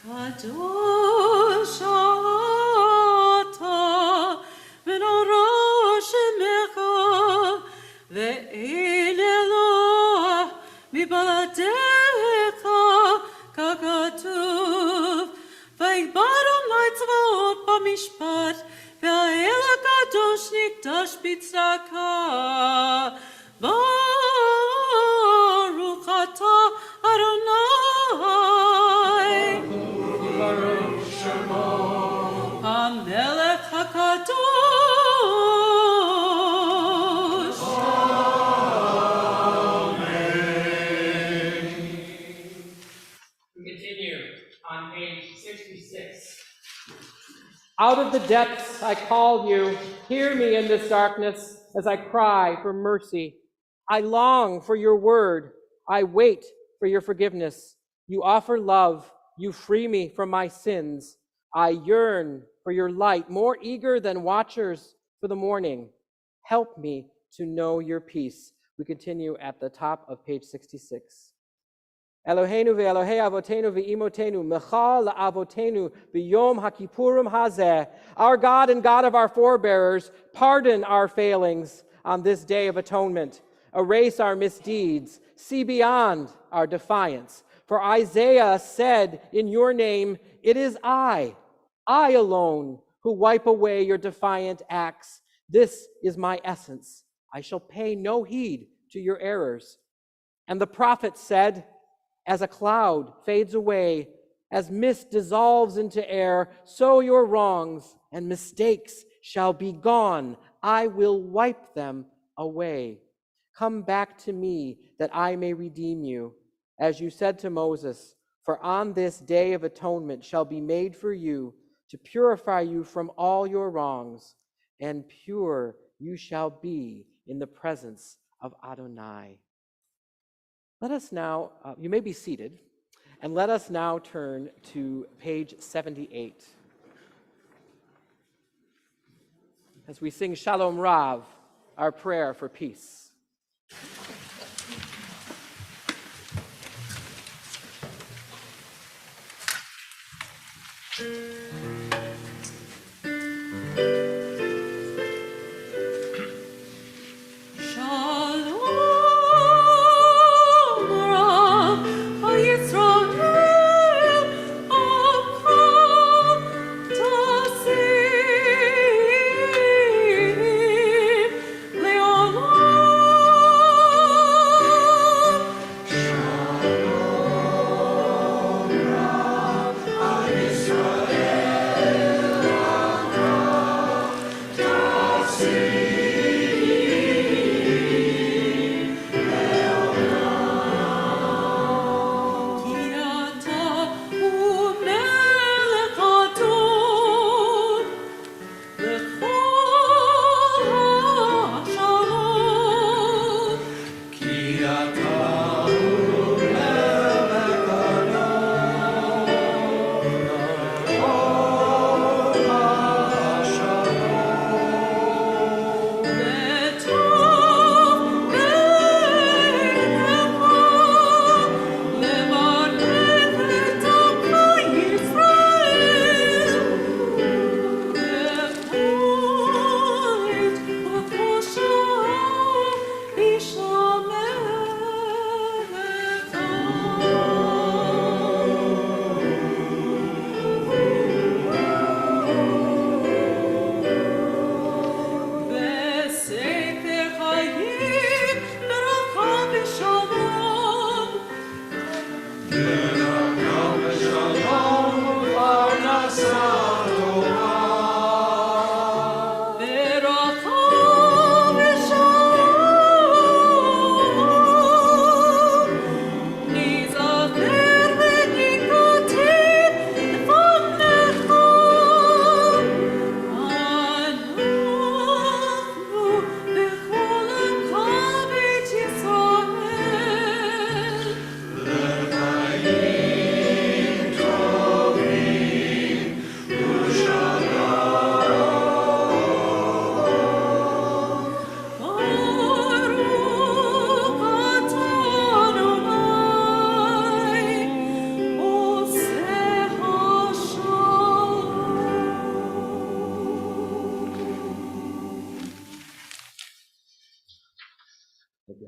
Speaker 8: Kadosh ata v'nora shemecha ve'ein Eloah mibaladecha kakatuv v'yigbaru mitzvot b'mishpat ve'ha'el hakadosh nikdash b'tzedakah Baruch atah Adonai Hamelech HaKadosh.
Speaker 4: We continue on page 66. Out of the depths I call you. Hear me in this darkness as I cry for mercy. I long for your word. I wait for your forgiveness. You offer love. You free me from my sins. I yearn for your light, more eager than watchers for the morning. Help me to know your peace. We continue at the top of page 66. Eloheinu ve'Elohei avotenu ve'imotenu mecha la'avotenu b'yom haKippurim hazeh. Our God and God of our forebears, pardon our failings on this day of atonement. Erase our misdeeds. See beyond our defiance. For Isaiah said in your name, it is I alone, who wipe away your defiant acts. This is my essence. I shall pay no heed to your errors. And the prophet said, as a cloud fades away, as mist dissolves into air, so your wrongs and mistakes shall be gone. I will wipe them away. Come back to me that I may redeem you. As you said to Moses, for on this day of atonement shall be made for you to purify you from all your wrongs, and pure you shall be in the presence of Adonai. Let us now, you may be seated, and let us now turn to page 78. As we sing Shalom Rav, our prayer for peace.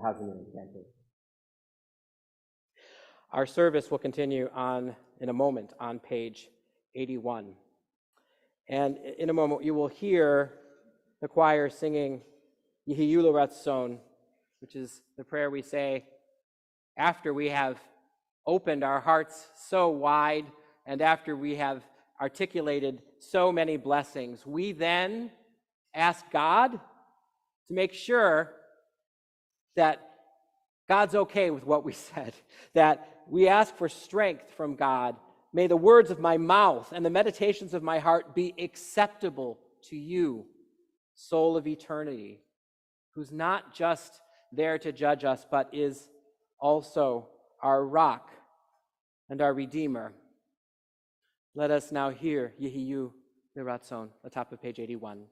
Speaker 4: hasn't been canceled. Our service will continue in a moment on page 81. And in a moment, you will hear the choir singing Yehiyu Ratzon, which is the prayer we say after we have opened our hearts so wide and after we have articulated so many blessings. We then ask God to make sure that God's okay with what we said, that we ask for strength from God. May the words of my mouth and the meditations of my heart be acceptable to you, soul of eternity, who's not just there to judge us, but is also our rock and our Redeemer. Let us now hear Yehiyu Ratzon, the top of page 81.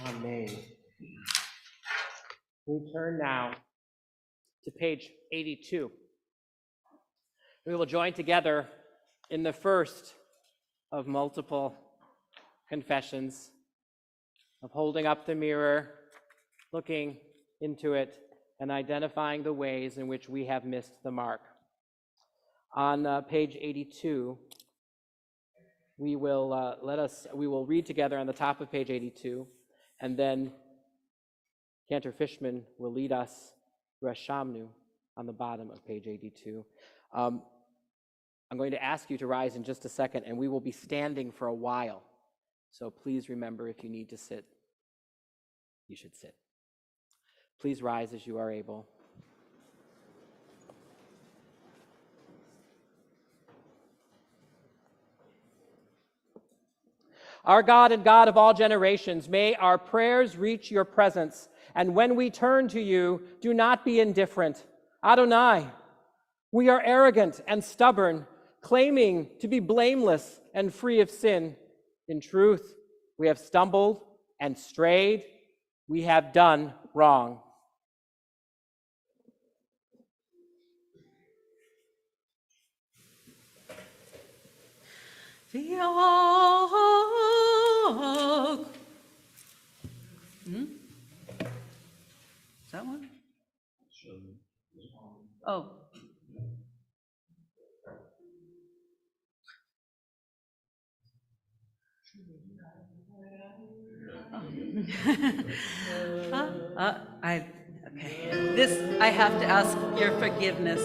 Speaker 4: Amen. We turn now to page 82. We will join together in the first of multiple confessions of holding up the mirror, looking into it, and identifying the ways in which we have missed the mark. On page 82, we will read together on the top of page 82, and then Cantor Fishman will lead us through Hashamnu on the bottom of page 82. I'm going to ask you to rise in just a second, and we will be standing for a while. So please remember, if you need to sit, you should sit. Please rise as you are able. Our God and God of all generations, may our prayers reach your presence, and when we turn to you, do not be indifferent. Adonai, we are arrogant and stubborn, claiming to be blameless and free of sin. In truth, we have stumbled and strayed. We have done wrong.
Speaker 8: Is that one? Oh. Okay. This, I have to ask your forgiveness.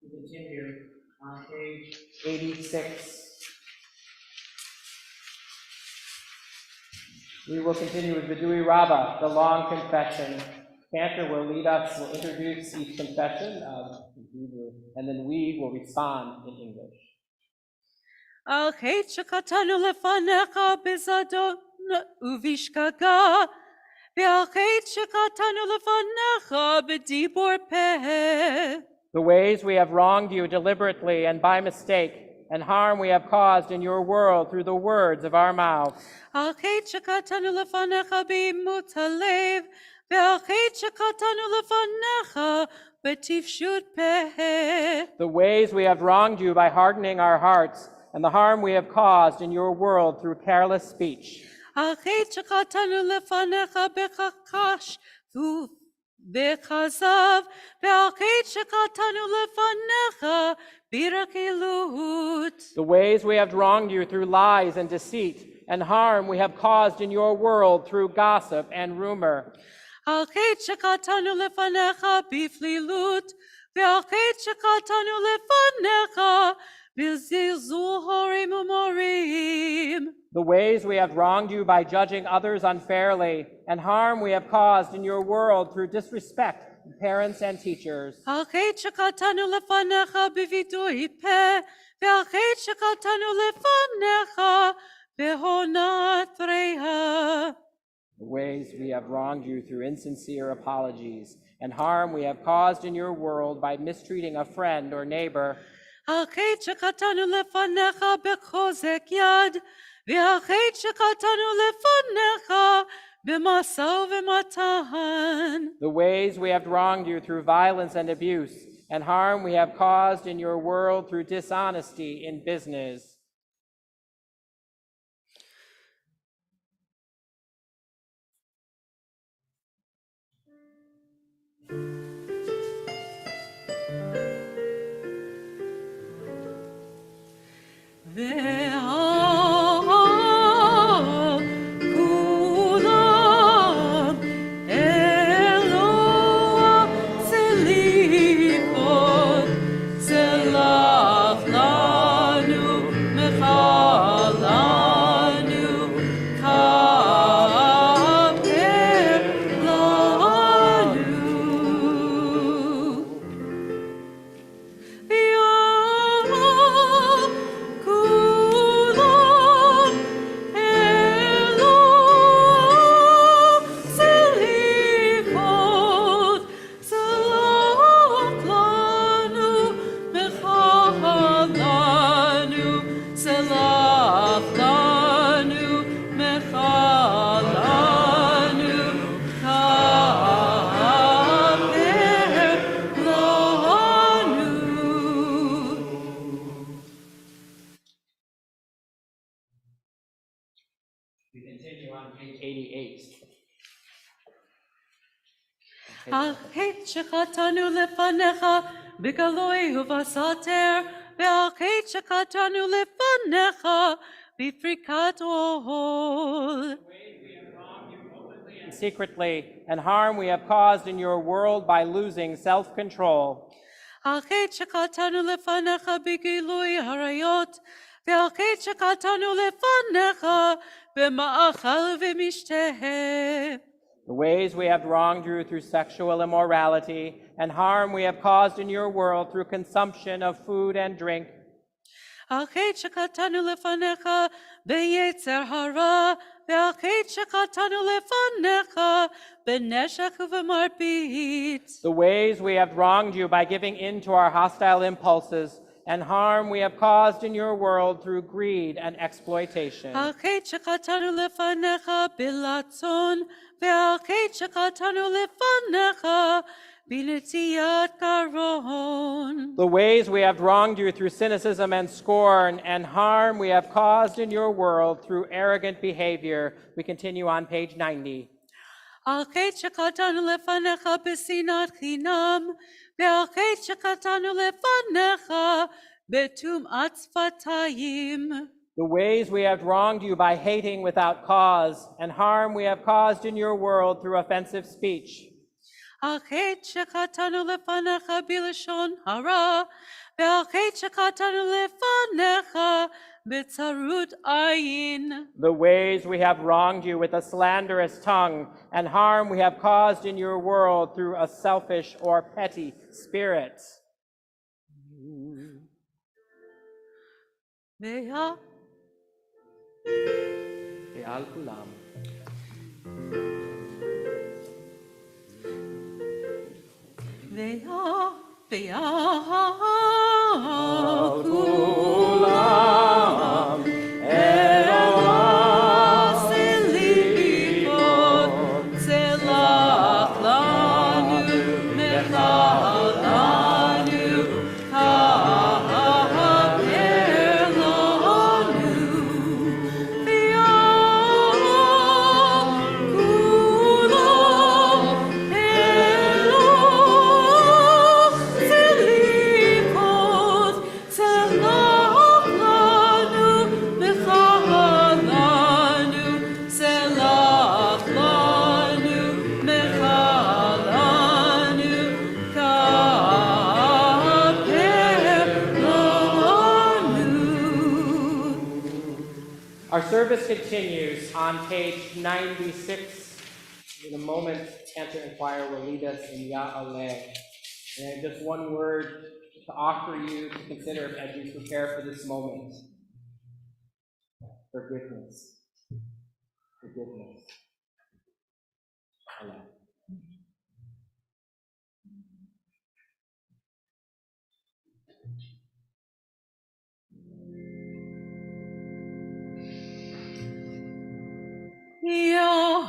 Speaker 4: Continue on page 86. We will continue with Vidui Rabbah, the long confession. Cantor will lead us, will introduce each confession in Hebrew, and then we will respond in English.
Speaker 8: Okay, chakatanu lefanecha bezadon uvishkaga. Be'achei chakatanu lefanecha bedibor peh.
Speaker 4: The ways we have wronged you deliberately and by mistake, and harm we have caused in your world through the words of our mouths.
Speaker 8: The
Speaker 4: ways we have wronged you by hardening our hearts, and the harm we have caused in your world through careless speech. The ways we have wronged you through lies and deceit, and harm we have caused in your world through gossip and rumor. The ways we have wronged you by judging others unfairly, and harm we have caused in your world through disrespect to parents and teachers. The ways we have wronged you through insincere apologies, and harm we have caused in your world by mistreating a friend or neighbor. The
Speaker 8: b'masa u'b'matan.
Speaker 4: The ways we have wronged you through violence and abuse, and harm we have caused in your world through dishonesty in business.
Speaker 8: Kulam Eloah Selichot Selach lanu Mechalanu Kaper lanu
Speaker 4: We continue on page 88.
Speaker 8: Al-Ket shekatanu lefanecha b'galoi u'vasater ve'al-Ket shekatanu lefanecha b'frikat ohol.
Speaker 4: Secretly, and harm we have caused in your world by losing self-control.
Speaker 8: Al-Ket shekatanu lefanecha b'gilui harayot ve'al-Ket shekatanu lefanecha b'ma'achal v'mishteh.
Speaker 4: The ways we have wronged you through sexual immorality, and harm we have caused in your world through consumption of food and drink.
Speaker 8: Al-Ket shekatanu lefanecha b'yetzer hara ve'al-Ket shekatanu lefanecha b'neshek u'v'marbit.
Speaker 4: The ways we have wronged you by giving in to our hostile impulses, and harm we have caused in your world through greed and exploitation.
Speaker 8: Al-Ket shekatanu lefanecha b'latzon ve'al-Ket shekatanu lefanecha b'netiyat karon.
Speaker 4: The ways we have wronged you through cynicism and scorn, and harm we have caused in your world through arrogant behavior. We continue on page 90.
Speaker 8: Al-Ket shekatanu lefanecha b'sinat chinam ve'al-Ket shekatanu lefanecha b'tum'at tzvatayim.
Speaker 4: The ways we have wronged you by hating without cause, and harm we have caused in your world through offensive speech.
Speaker 8: Al-Ket shekatanu lefanecha b'lashon hara ve'al-Ket shekatanu lefanecha b'tzarut ayin.
Speaker 4: The ways we have wronged you with a slanderous tongue, and harm we have caused in your world through a selfish or petty spirit.
Speaker 8: Ve'al
Speaker 4: Ve'al kulam.
Speaker 8: ve'al
Speaker 4: Kulam.
Speaker 8: Eloah selichot selach lanu mechalanu kaper lanu ve'al kulam Eloah selichot selach lanu mechalanu selach lanu mechalanu kaper lanu.
Speaker 4: Our service continues on page 96. In a moment, Cantor and choir will lead us in Ya'aleh. And just one word to offer you to consider as you prepare for this moment. Forgiveness. Forgiveness. Amen.
Speaker 8: Yah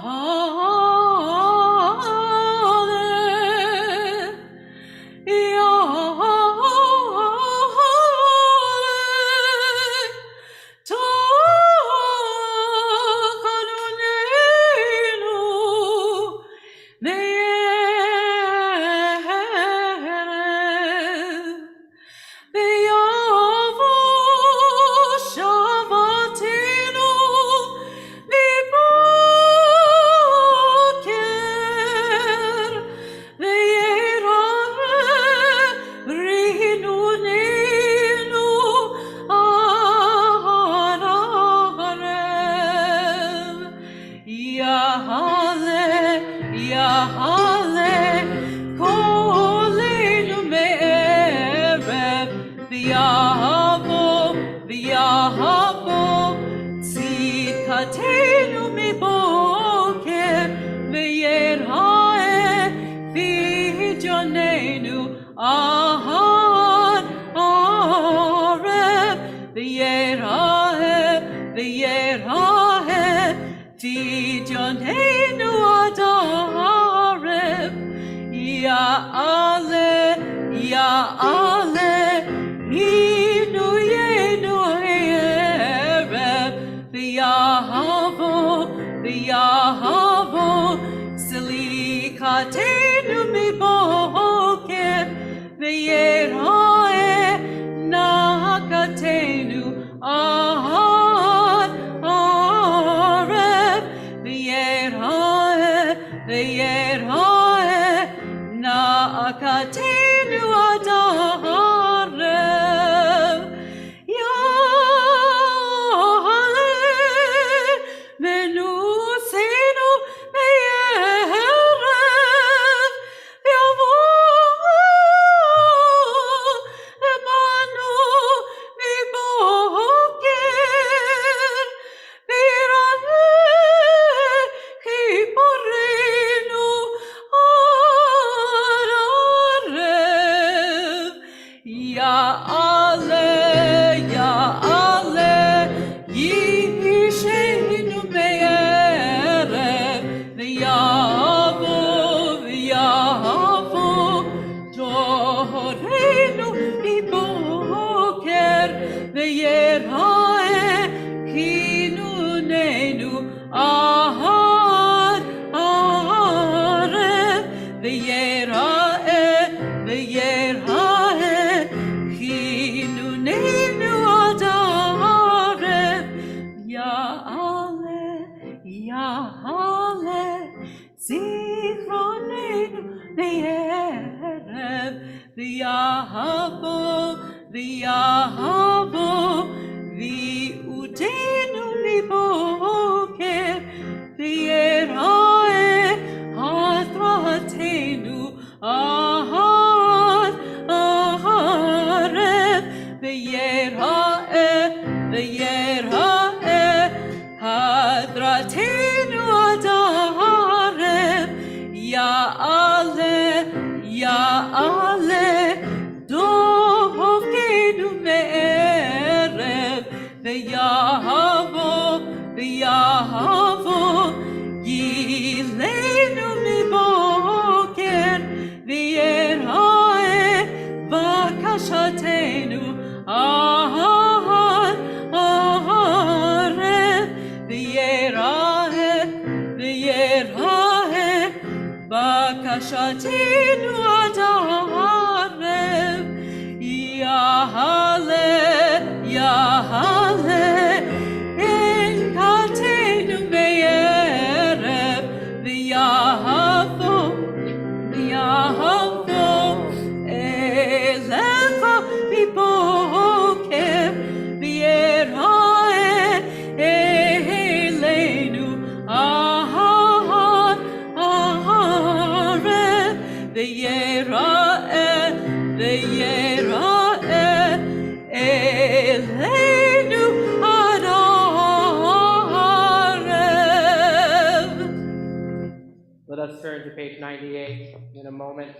Speaker 4: Let us turn to page 98. In a moment,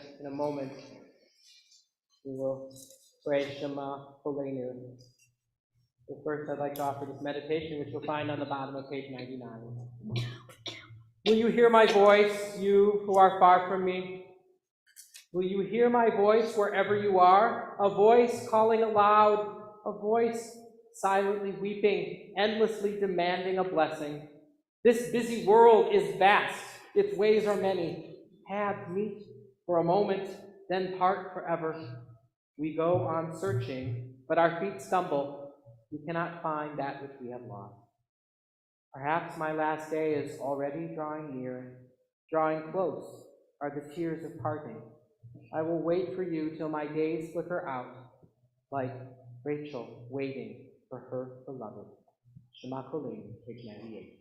Speaker 4: we will pray Shema Kolenu. But first, I'd like to offer this meditation, which you'll find on the bottom of page 99. Will you hear my voice, you who are far from me? Will you hear my voice wherever you are? A voice calling aloud, a voice silently weeping, endlessly demanding a blessing. This busy world is vast, its ways are many. paths meet for a moment, then part forever. We go on searching, but our feet stumble. We cannot find that which we have lost. Perhaps my last day is already drawing near. Drawing close are the tears of parting. I will wait for you till my days flicker out, like Rachel waiting for her beloved. Shema Kolim, page 98.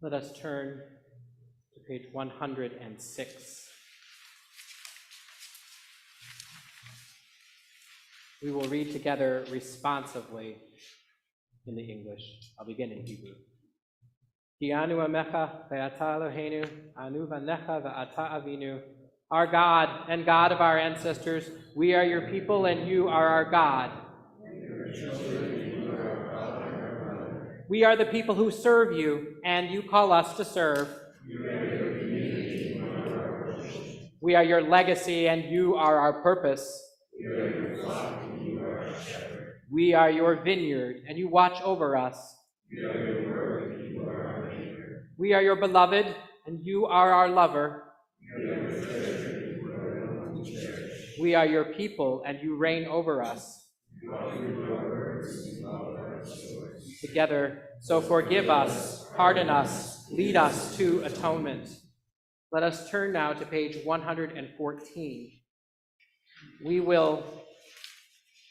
Speaker 4: Let us turn to page 106. We will read together responsively in the English. I'll begin in Hebrew. Ki anu amecha ve'ata Eloheinu, anu vanecha ve'ata avinu. Our God and God of our ancestors, we are your people and you are our God. We are the people who serve you, and you call us to serve. We are your legacy, and you are our purpose. We are your vineyard, and you watch over us. We are your beloved, and you are our lover. We are your people, and you reign over us. Together, so forgive us, pardon us, lead us to atonement. Let us turn now to page 114. We will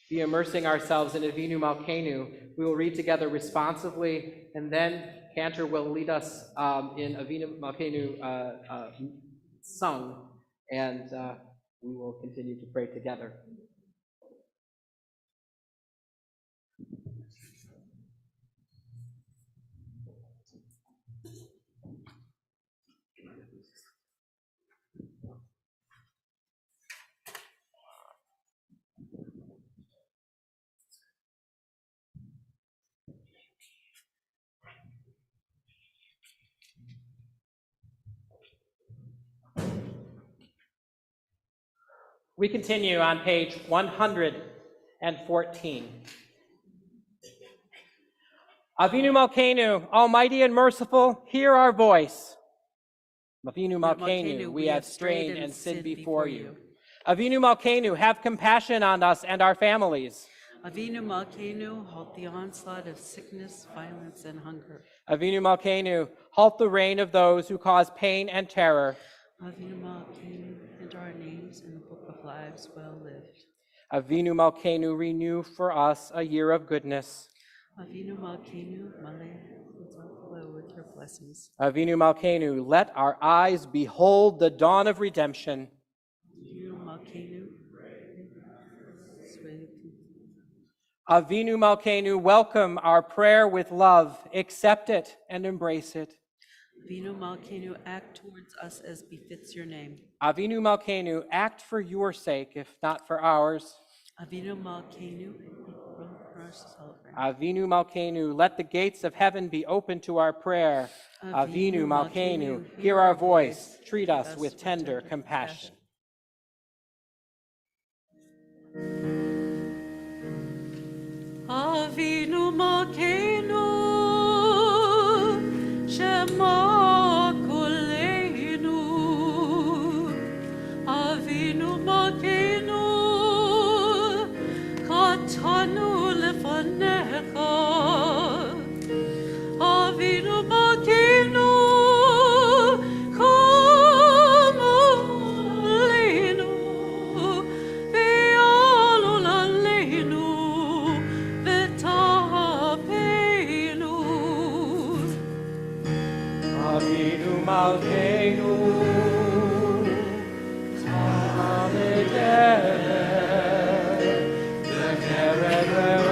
Speaker 4: be immersing ourselves in Avinu Malkeinu. We will read together responsively, and then Cantor will lead us in Avinu Malkeinu sung, and we will continue to pray together. We continue on page 114. Avinu Malkeinu, almighty and merciful, hear our voice. Avinu Malkeinu, we have strayed and sinned before you. Avinu Malkeinu, have compassion on us and our families.
Speaker 8: Avinu Malkeinu, halt the onslaught of sickness, violence, and hunger.
Speaker 4: Avinu Malkeinu, halt the reign of those who cause pain and terror.
Speaker 8: Avinu Malkeinu, enter our names in the book of lives well lived.
Speaker 4: Avinu Malkeinu, renew for us a year of goodness.
Speaker 8: Avinu Malkeinu, Malay, overflow with your blessings.
Speaker 4: Avinu Malkeinu, let our eyes behold the dawn of redemption.
Speaker 8: Avinu Malkeinu,
Speaker 4: Avinu Malkeinu, welcome our prayer with love, accept it and embrace it.
Speaker 8: Avinu Malkeinu, act towards us as befits your name.
Speaker 4: Avinu Malkeinu, act for your sake, if not for ours.
Speaker 8: Avinu Malkeinu, for us to celebrate.
Speaker 4: Avinu Malkeinu, let the gates of heaven be open to our prayer. Avinu Malkeinu, hear our voice, treat us with tender compassion.
Speaker 8: Avinu Malkeinu, Shema Koleinu. Avinu Malkeinu, Katanu lefanecha. Avinu Malkeinu, Kom aleinu, ve'alul aleinu.
Speaker 4: Avinu Malkeinu, Tamedeh, Be'erev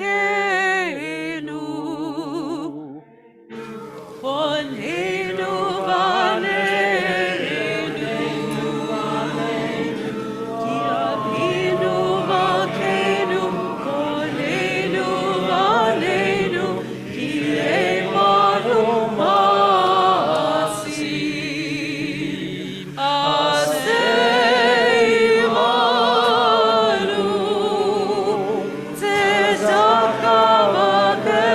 Speaker 8: Malkeinu, Bonenu Vaneinu, Diabinu Malkeinu, Bonenu Vaneinu, Diemanu Masi, Aseimanu, Tzedaka v'chesed,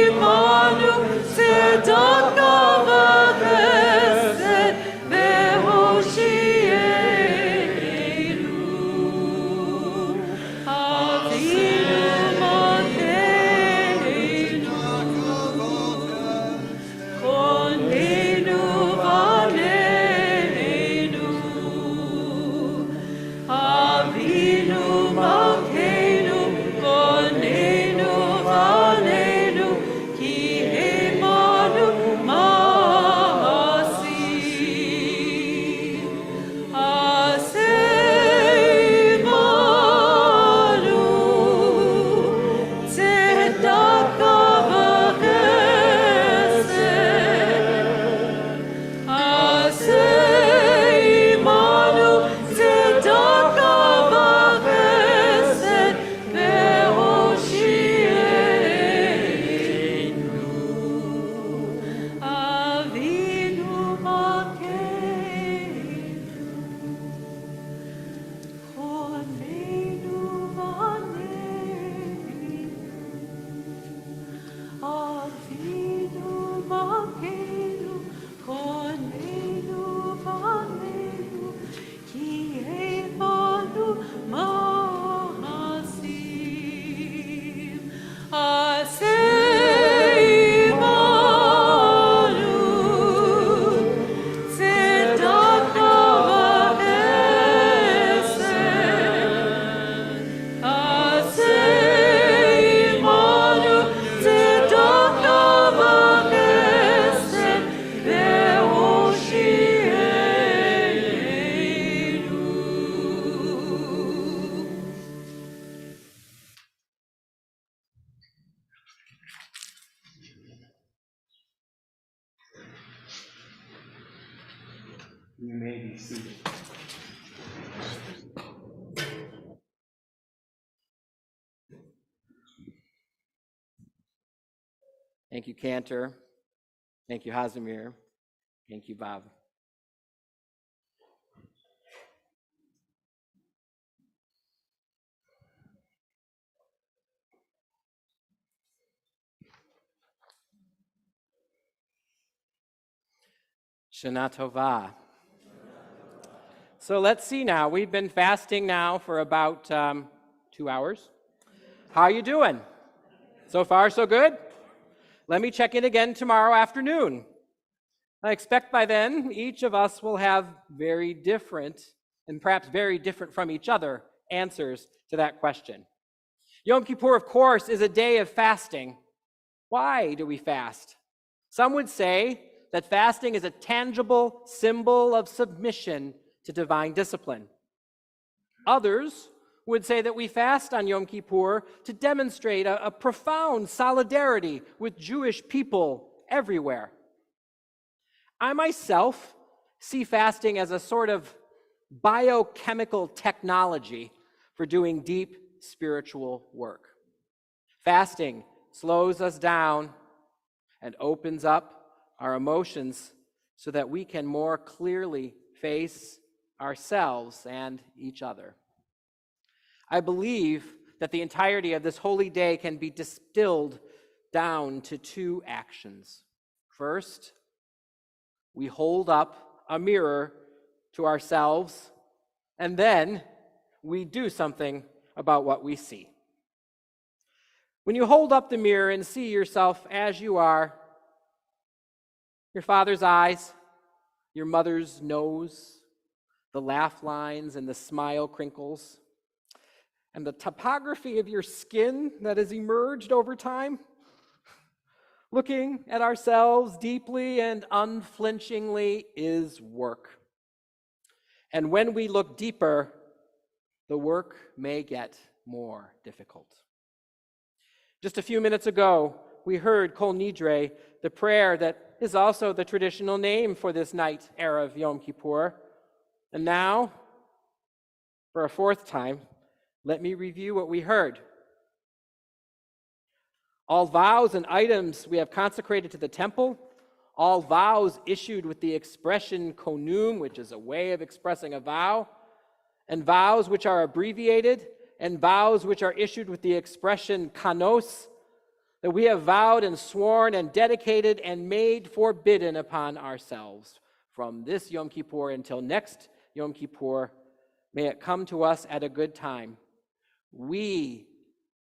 Speaker 8: Aseimanu, Tzedaka v'chesed, v'hoshienu, Avinu Malkeinu, Konenu Vaneinu, Avinu Malkeinu, Konenu Vaneinu, Ki Emanu Masi, Aseimanu, Tzedaka v'chesed, Aseimanu, Tzedaka v'chesed, v'hoshienu, Avinu Malkeinu, Konenu Vaneinu, Avinu Malkeinu, Konenu Vaneinu, Ki Emanu Mahasim, Aseimanu, Tzedaka v'chesed, Aseimanu, Tzedaka v'chesed, v'hoshienu.
Speaker 4: You may be seated. Thank you, Cantor. Thank you, Hazimir. Thank you, Bob. Shana Tova. So let's see now. We've been fasting now for about 2 hours. How are you doing? So far, so good? Let me check in again tomorrow afternoon. I expect by then each of us will have very different, and perhaps very different from each other, answers to that question. Yom Kippur, of course, is a day of fasting. Why do we fast? Some would say that fasting is a tangible symbol of submission to divine discipline. Others would say that we fast on Yom Kippur to demonstrate a profound solidarity with Jewish people everywhere. I myself see fasting as a sort of biochemical technology for doing deep spiritual work. Fasting slows us down and opens up our emotions so that we can more clearly face ourselves and each other. I believe that the entirety of this holy day can be distilled down to 2 actions. First, we hold up a mirror to ourselves, and then we do something about what we see. When you hold up the mirror and see yourself as you are, your father's eyes, your mother's nose, the laugh lines and the smile crinkles, and the topography of your skin that has emerged over time, looking at ourselves deeply and unflinchingly is work. And when we look deeper, the work may get more difficult. Just a few minutes ago, we heard Kol Nidre, the prayer that is also the traditional name for this night, Erev Yom Kippur. And now, for a fourth time, let me review what we heard. All vows and items we have consecrated to the temple, all vows issued with the expression konum, which is a way of expressing a vow, and vows which are abbreviated, and vows which are issued with the expression kanos, that we have vowed and sworn and dedicated and made forbidden upon ourselves from this Yom Kippur until next Yom Kippur. May it come to us at a good time. We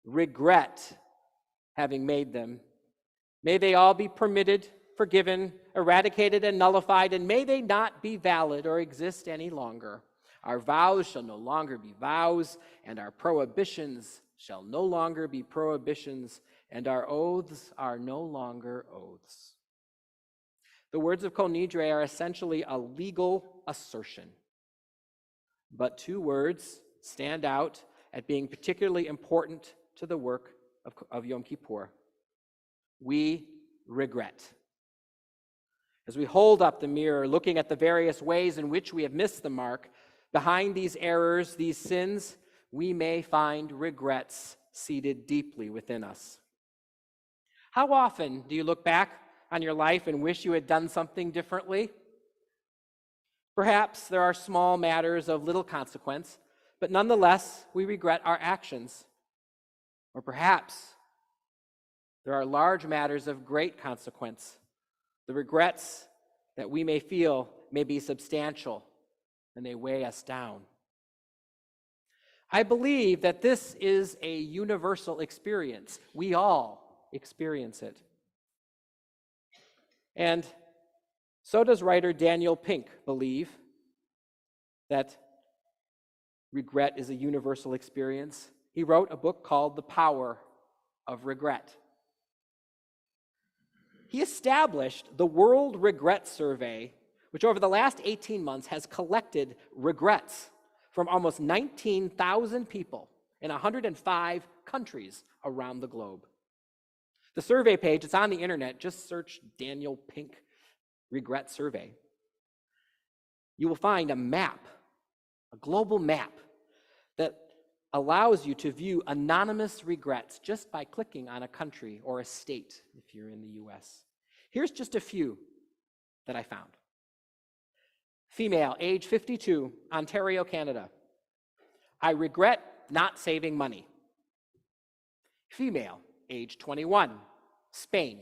Speaker 4: regret having made them. May they all be permitted, forgiven, eradicated, and nullified, and may they not be valid or exist any longer. Our vows shall no longer be vows, and our prohibitions shall no longer be prohibitions, and our oaths are no longer oaths. The words of Kol Nidre are essentially a legal assertion, but two words stand out at being particularly important to the work of Yom Kippur. We regret. As we hold up the mirror, looking at the various ways in which we have missed the mark, behind these errors, these sins, we may find regrets seated deeply within us. How often do you look back on your life and wish you had done something differently? Perhaps there are small matters of little consequence, but nonetheless, we regret our actions. Or perhaps there are large matters of great consequence. The regrets that we may feel may be substantial, and they weigh us down. I believe that this is a universal experience. We all experience it. And so does writer Daniel Pink believe that regret is a universal experience. He wrote a book called The Power of Regret. He established the World Regret Survey, which over the last 18 months has collected regrets from almost 19,000 people in 105 countries around the globe. The survey page, it's on the internet, just search Daniel Pink Regret Survey. You will find a map, a global map, that allows you to view anonymous regrets just by clicking on a country or a state if you're in the US. Here's just a few that I found. Female, age 52, Ontario, Canada. I regret not saving money. Female, age 21, Spain.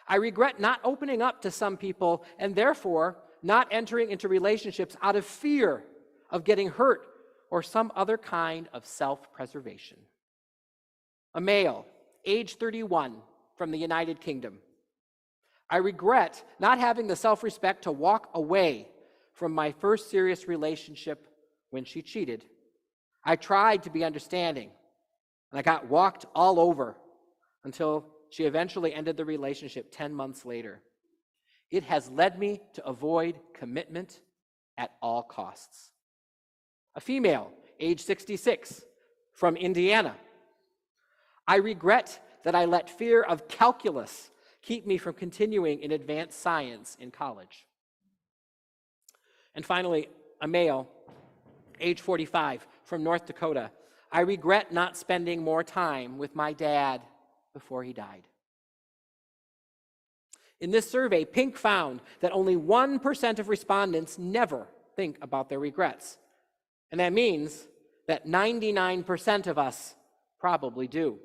Speaker 4: I regret not opening up to some people and therefore not entering into relationships out of fear of getting hurt or some other kind of self-preservation. A male, age 31, from the United Kingdom. I regret not having the self-respect to walk away from my first serious relationship when she cheated. I tried to be understanding, and I got walked all over until she eventually ended the relationship 10 months later. It has led me to avoid commitment at all costs. A female, age 66, from Indiana. I regret that I let fear of calculus keep me from continuing in advanced science in college. And finally, a male, age 45, from North Dakota. I regret not spending more time with my dad before he died. In this survey, Pink found that only 1% of respondents never think about their regrets. And that means that 99% of us probably do.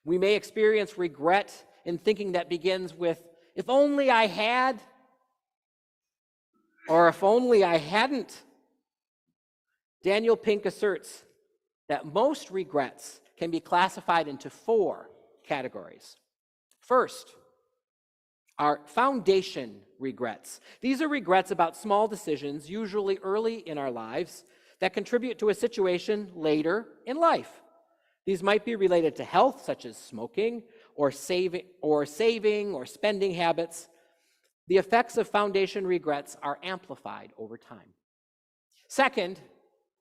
Speaker 4: We may experience regret in thinking that begins with, if only I had, or if only I hadn't. Daniel Pink asserts that most regrets can be classified into 4 categories. First, are foundation regrets. These are regrets about small decisions, usually early in our lives, that contribute to a situation later in life. These might be related to health, such as smoking, or saving or spending habits. The effects of foundation regrets are amplified over time. Second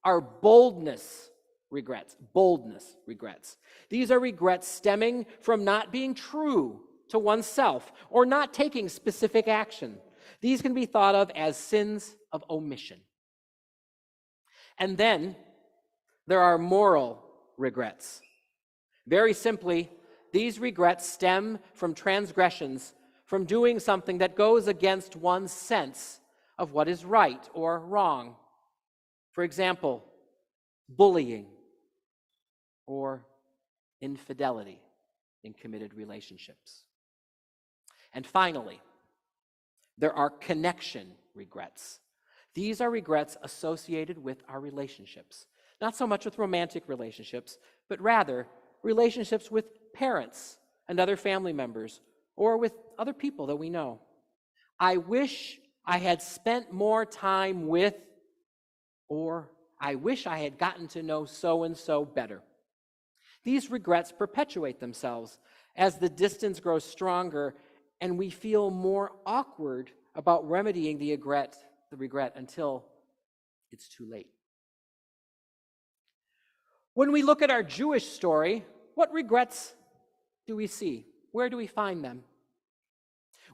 Speaker 4: are boldness regrets. Boldness regrets. These are regrets stemming from not being true to oneself or not taking specific action. These can be thought of as sins of omission. And then there are moral regrets. Very simply, these regrets stem from transgressions, from doing something that goes against one's sense of what is right or wrong. For example, bullying or infidelity in committed relationships. And finally, there are connection regrets. These are regrets associated with our relationships. Not so much with romantic relationships, but rather relationships with parents and other family members, or with other people that we know. I wish I had spent more time with, or I wish I had gotten to know so-and-so better. These regrets perpetuate themselves as the distance grows stronger and we feel more awkward about remedying the regret until it's too late. When we look at our Jewish story, what regrets do we see? Where do we find them?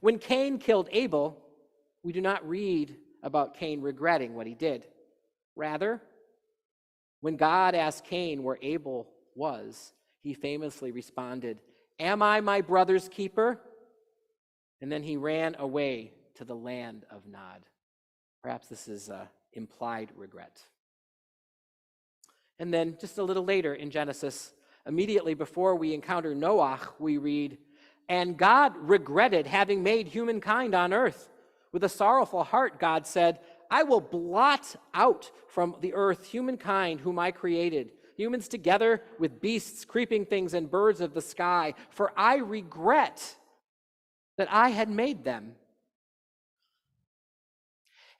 Speaker 4: When Cain killed Abel, we do not read about Cain regretting what he did. Rather, when God asked Cain where Abel was, he famously responded, "Am I my brother's keeper?" And then he ran away to the land of Nod. Perhaps this is implied regret. And then just a little later in Genesis, immediately before we encounter Noah, we read, "And God regretted having made humankind on earth. With a sorrowful heart, God said, I will blot out from the earth humankind whom I created, humans together with beasts, creeping things, and birds of the sky, for I regret that I had made them."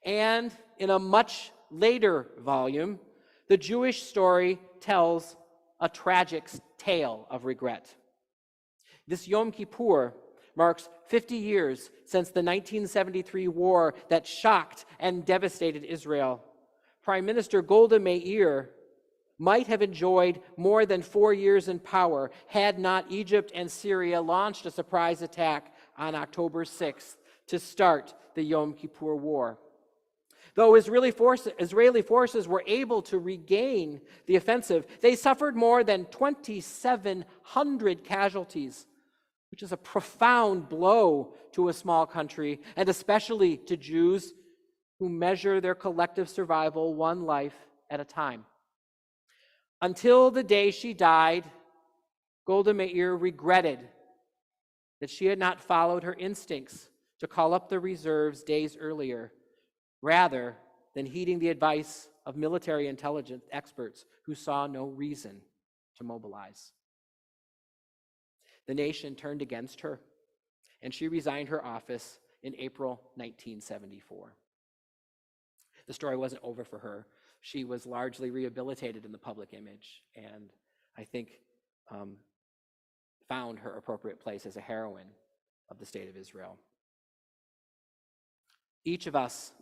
Speaker 4: And in a much later volume, the Jewish story tells a tragic tale of regret. This Yom Kippur marks 50 years since the 1973 war that shocked and devastated Israel. Prime Minister Golda Meir might have enjoyed more than 4 years in power had not Egypt and Syria launched a surprise attack on October 6th to start the Yom Kippur War. Though Israeli forces were able to regain the offensive, they suffered more than 2,700 casualties, which is a profound blow to a small country, and especially to Jews who measure their collective survival one life at a time. Until the day she died, Golda Meir regretted that she had not followed her instincts to call up the reserves days earlier, rather than heeding the advice of military intelligence experts who saw no reason to mobilize. The nation turned against her, and she resigned her office in April 1974. The story wasn't over for her. She was largely rehabilitated in the public image, and I think found her appropriate place as a heroine of the state of Israel. Each of us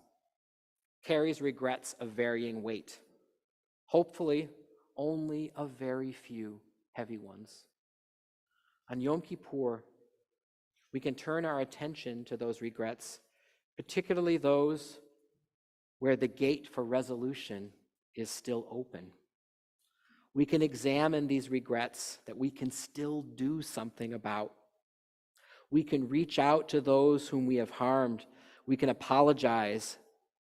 Speaker 4: carries regrets of varying weight. Hopefully, only a very few heavy ones. On Yom Kippur, we can turn our attention to those regrets, particularly those where the gate for resolution is still open. We can examine these regrets that we can still do something about. We can reach out to those whom we have harmed. We can apologize,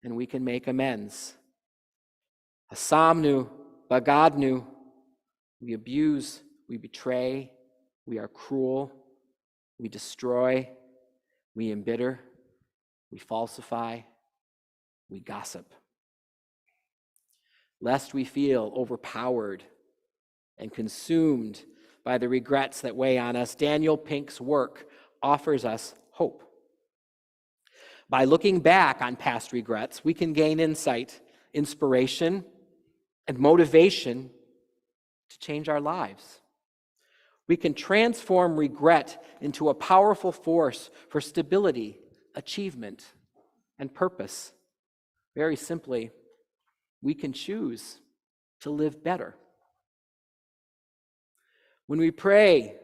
Speaker 4: and we can make amends. Asamnu, bagadnu, we abuse, we betray, we are cruel, we destroy, we embitter, we falsify, we gossip. Lest we feel overpowered and consumed by the regrets that weigh on us, Daniel Pink's work offers us hope. By looking back on past regrets, we can gain insight, inspiration, and motivation to change our lives. We can transform regret into a powerful force for stability, achievement, and purpose. Very simply, we can choose to live better. When we pray,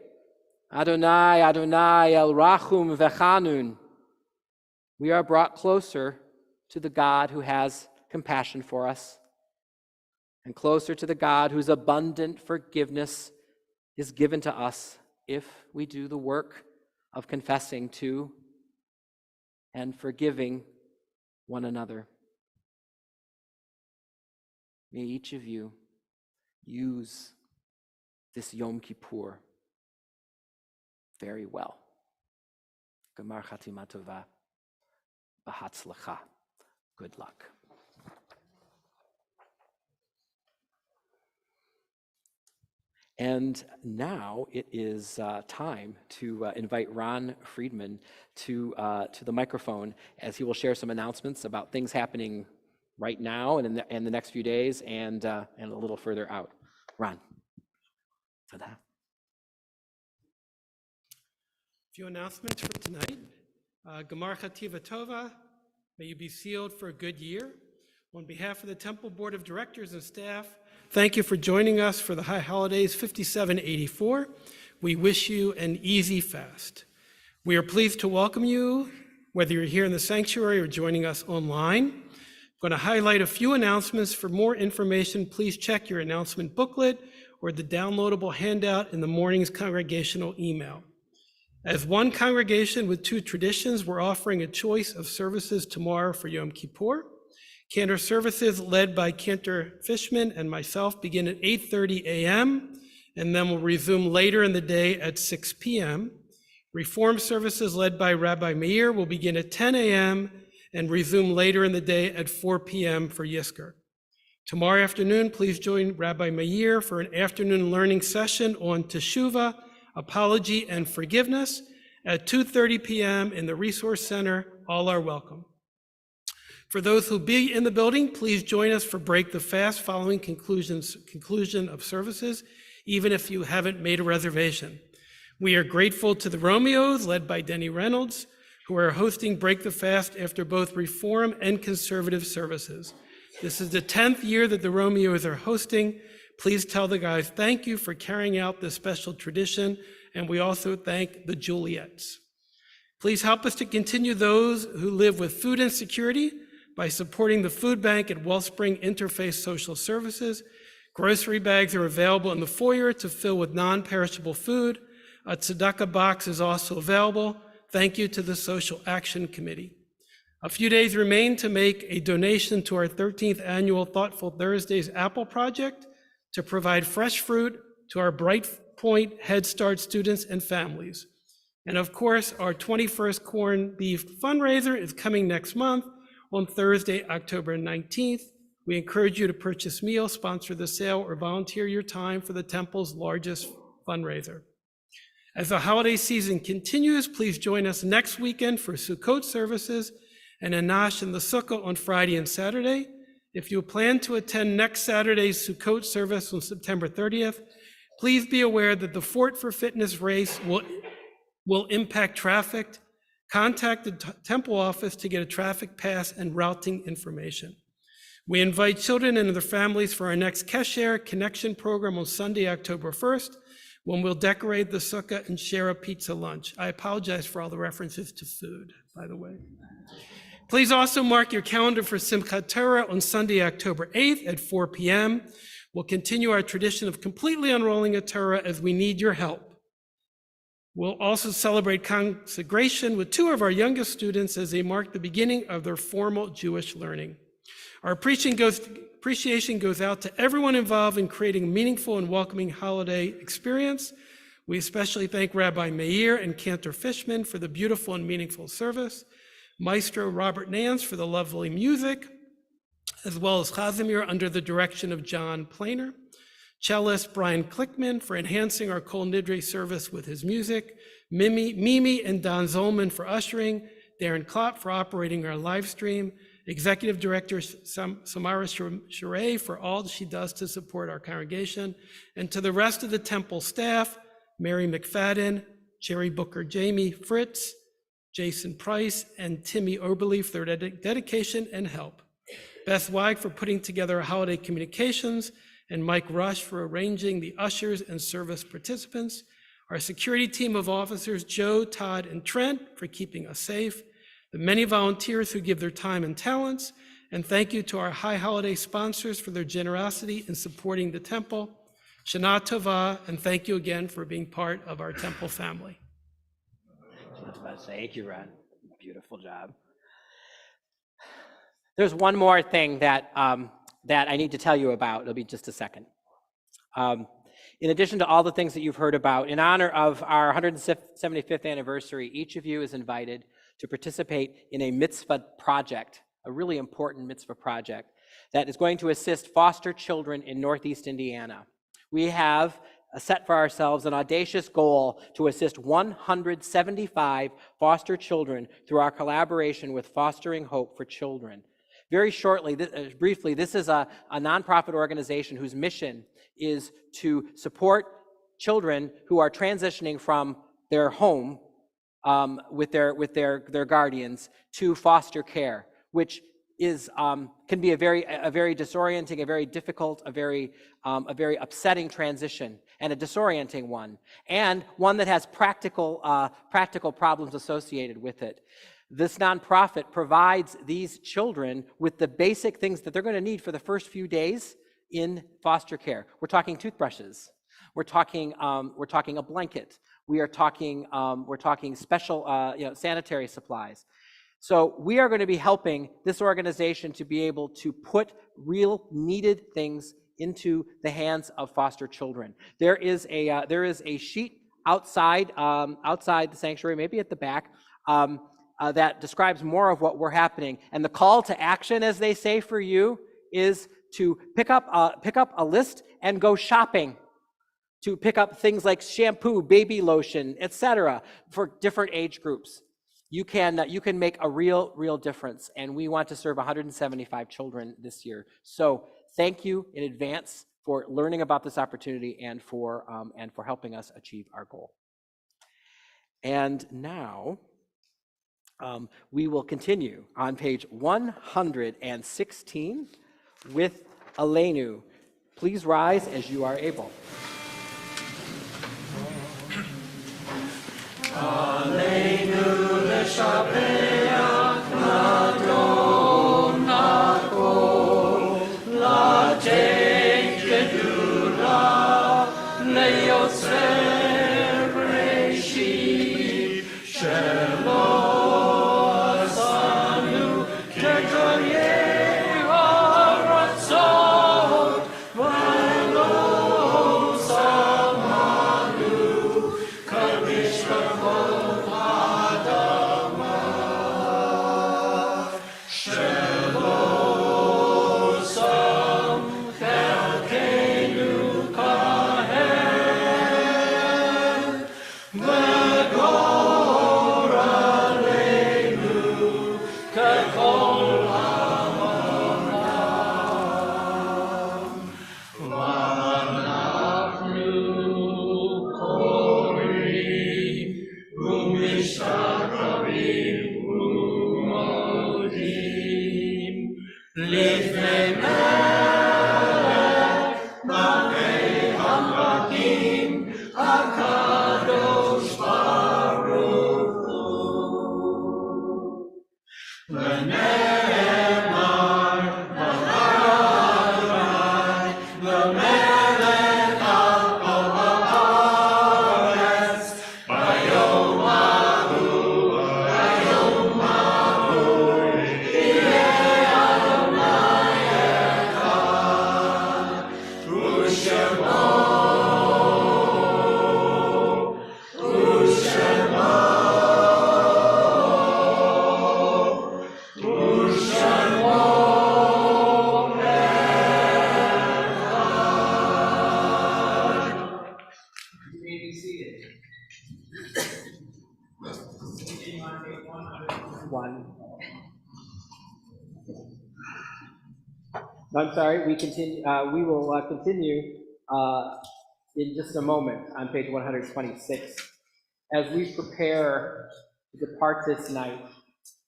Speaker 4: Adonai, Adonai, El Rachum Vechanun, we are brought closer to the God who has compassion for us, and closer to the God whose abundant forgiveness is given to us if we do the work of confessing to and forgiving one another. May each of you use this Yom Kippur very well. Gemar Chatima Tova, B'Hatzlacha. Good luck. And now it is time to invite Ron Friedman to the microphone, as he will share some announcements about things happening right now and in the next few days and a little further out. Ron.
Speaker 9: A few announcements for tonight. Gemar Chativa Tova, may you be sealed for a good year. On behalf of the Temple Board of Directors and staff, thank you for joining us for the High Holidays 5784. We wish you an easy fast. We are pleased to welcome you, whether you're here in the sanctuary or joining us online. I'm going to highlight a few announcements. For more information, please check your announcement booklet or the downloadable handout in the morning's congregational email. As one congregation with two traditions, we're offering a choice of services tomorrow for Yom Kippur. Cantor services led by Cantor Fishman and myself begin at 8:30 a.m. and then will resume later in the day at 6 p.m. Reform services led by Rabbi Meir will begin at 10 a.m. and resume later in the day at 4 p.m. for Yizkor. Tomorrow afternoon, please join Rabbi Meir for an afternoon learning session on Teshuvah, apology, and forgiveness at 2:30 p.m. in the Resource Center. All are welcome. For those who be in the building, please join us for Break the Fast following conclusion of services, even if you haven't made a reservation. We are grateful to the Romeos, led by Denny Reynolds, who are hosting Break the Fast after both Reform and Conservative services. This is the 10th year that the Romeos are hosting. Please tell the guys thank you for carrying out this special tradition, and we also thank the Juliets. Please help us to continue those who live with food insecurity by supporting the food bank at Wellspring Interfaith Social Services. Grocery bags are available in the foyer to fill with non-perishable food. A tzedakah box is also available. Thank you to the Social Action Committee. A few days remain to make a donation to our 13th annual Thoughtful Thursdays Apple Project to provide fresh fruit to our Bright Point Head Start students and families. And of course, our 21st corned beef fundraiser is coming next month on Thursday, October 19th. We encourage you to purchase meals, sponsor the sale, or volunteer your time for the Temple's largest fundraiser. As the holiday season continues, please join us next weekend for Sukkot services and Anash in the Sukkah on Friday and Saturday. If you plan to attend next Saturday's Sukkot service on September 30th, please be aware that the Fort for Fitness race will impact traffic. Contact the Temple office to get a traffic pass and routing information. We invite children and their families for our next Kesher Connection program on Sunday, October 1st, when we'll decorate the sukkah and share a pizza lunch. I apologize for all the references to food, by the way. Please also mark your calendar for Simchat Torah on Sunday, October 8th at 4 p.m. We'll continue our tradition of completely unrolling a Torah as we need your help. We'll also celebrate consecration with two of our youngest students as they mark the beginning of their formal Jewish learning. Our appreciation goes out to everyone involved in creating a meaningful and welcoming holiday experience. We especially thank Rabbi Meir and Cantor Fishman for the beautiful and meaningful service, Maestro Robert Nance for the lovely music, as well as Chazimir under the direction of John Planer, cellist Brian Klickman for enhancing our Kol Nidre service with his music, Mimi and Don Zolman for ushering, Darren Klopp for operating our live stream, Executive Director Samara Sheree for all she does to support our congregation, and to the rest of the Temple staff, Mary McFadden, Jerry Booker, Jamie Fritz, Jason Price, and Timmy Oberle for their dedication and help. Beth Weig for putting together holiday communications, and Mike Rush for arranging the ushers and service participants. Our security team of officers, Joe, Todd, and Trent, for keeping us safe. The many volunteers who give their time and talents. And thank you to our High Holiday sponsors for their generosity in supporting the temple. Shana Tova, and thank you again for being part of our temple family.
Speaker 4: Thank you, Ron. Beautiful job. There's one more thing that I need to tell you about. It'll be just a second. In addition to all the things that you've heard about, in honor of our 175th anniversary, each of you is invited to participate in a mitzvah project, a really important mitzvah project that is going to assist foster children in Northeast Indiana. We have set for ourselves an audacious goal to assist 175 foster children through our collaboration with Fostering Hope for Children. Very shortly, briefly, this is a nonprofit organization whose mission is to support children who are transitioning from their home with their guardians to foster care, which is can be a very disorienting, a very difficult, a very upsetting transition, and a disorienting one, and one that has practical problems associated with it. This nonprofit provides these children with the basic things that they're going to need for the first few days in foster care. We're talking toothbrushes. We're talking a blanket. We're talking special sanitary supplies. So we are going to be helping this organization to be able to put real needed things into the hands of foster children. There is a sheet outside the sanctuary, maybe at the back, that describes more of what we're happening. And the call to action, as they say for you, is to pick up a list and go shopping, to pick up things like shampoo, baby lotion, etc., for different age groups. You can make a real difference, and we want to serve 175 children this year. So thank you in advance for learning about this opportunity and for helping us achieve our goal. And now we will continue on page 116 with Aleinu. Please rise as you are able. Aleinu leshabeach l'Adonako l'adek gedula leyoser b'reishit shelo asanu kegoyei haratzot v'lo samanu k'mishpachot ha'adama shelo sam chelkeinu kahen v'gor aleinu k'kol ha'amonam v'anachnu korim u'mishtachvim u'modim lifnei melech malei hamakim HaKadosh Baruch Hu. V'ne'emar b'Hadonai l'melech al kol ha'aretz b'yom hahu yeh Adonai echad u'shemo You may be seated. One. I'm sorry, we will continue in just a moment on page 126. As we prepare to depart this night,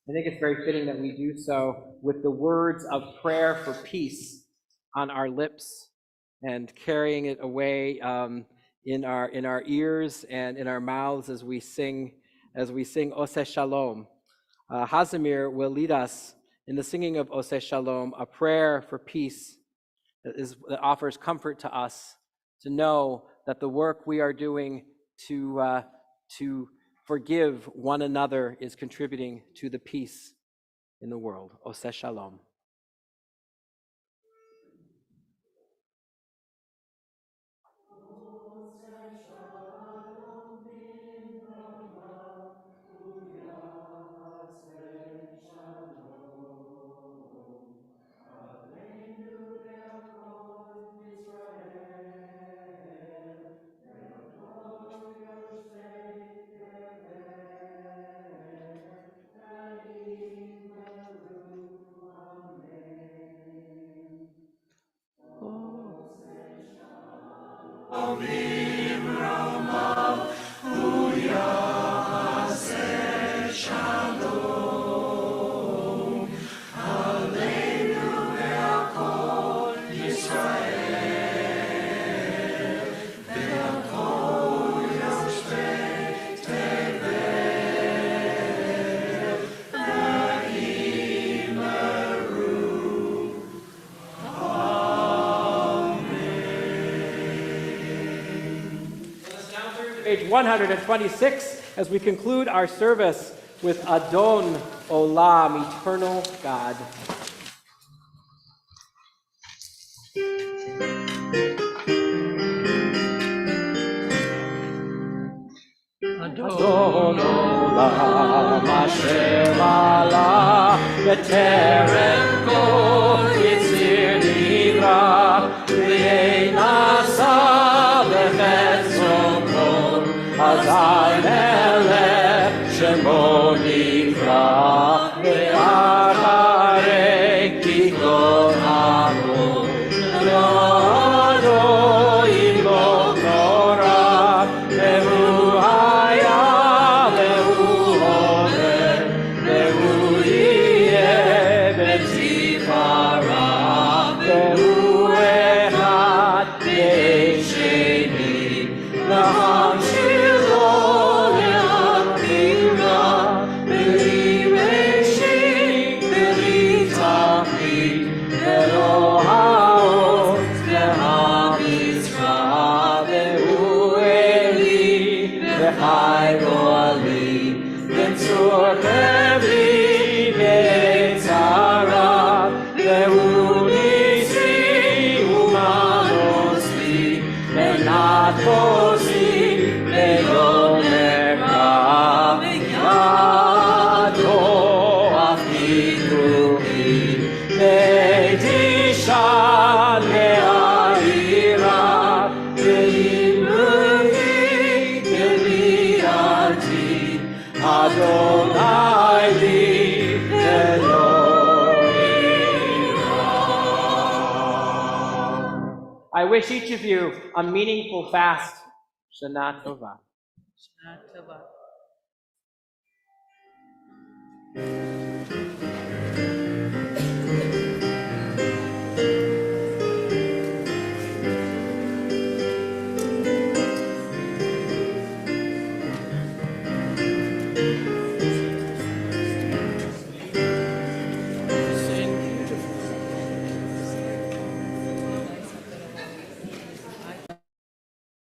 Speaker 4: I think it's very fitting that we do so with the words of prayer for peace on our lips and carrying it away in our ears and in our mouths as we sing Oseh Shalom. Hazimir will lead us in the singing of Oseh Shalom, a prayer for peace that offers comfort to us to know that the work we are doing to forgive one another is contributing to the peace in the world. Oseh Shalom. Page 126, as we conclude our service with Adon Olam, eternal God. Adon Olam Asher Ala B'terem Kol Yitzir Nivra V'yei Nasa B'Metzom Kol Hazal Melech Shemo Nivra V'Acharei Kiklot Hamo Lo Yimlok Torah Ve'hu Haya Ve'hu Hover Ve'hu Yeh B'Tzipara Ve'hu Echad Be'ei Sheni L'Ham Shilo Le'Akira B'li Reshi B'li Tachlit Ve'lo Ha'oz Ve'Hamitzvah Ve'hu Eli Ve'chai Go'ali V'tzur Kevli Ve'etzara Ve'hu Nisi U'manosli Ve'nat Kosi Ve'yomer Ka Ve'yado Afikuhi Ve'tishan Ve'ahira Ve'imruhi Ve'liati Adonai li Elohim. I wish each of you a meaningful fast. Shana Tova.
Speaker 8: Shana Tova.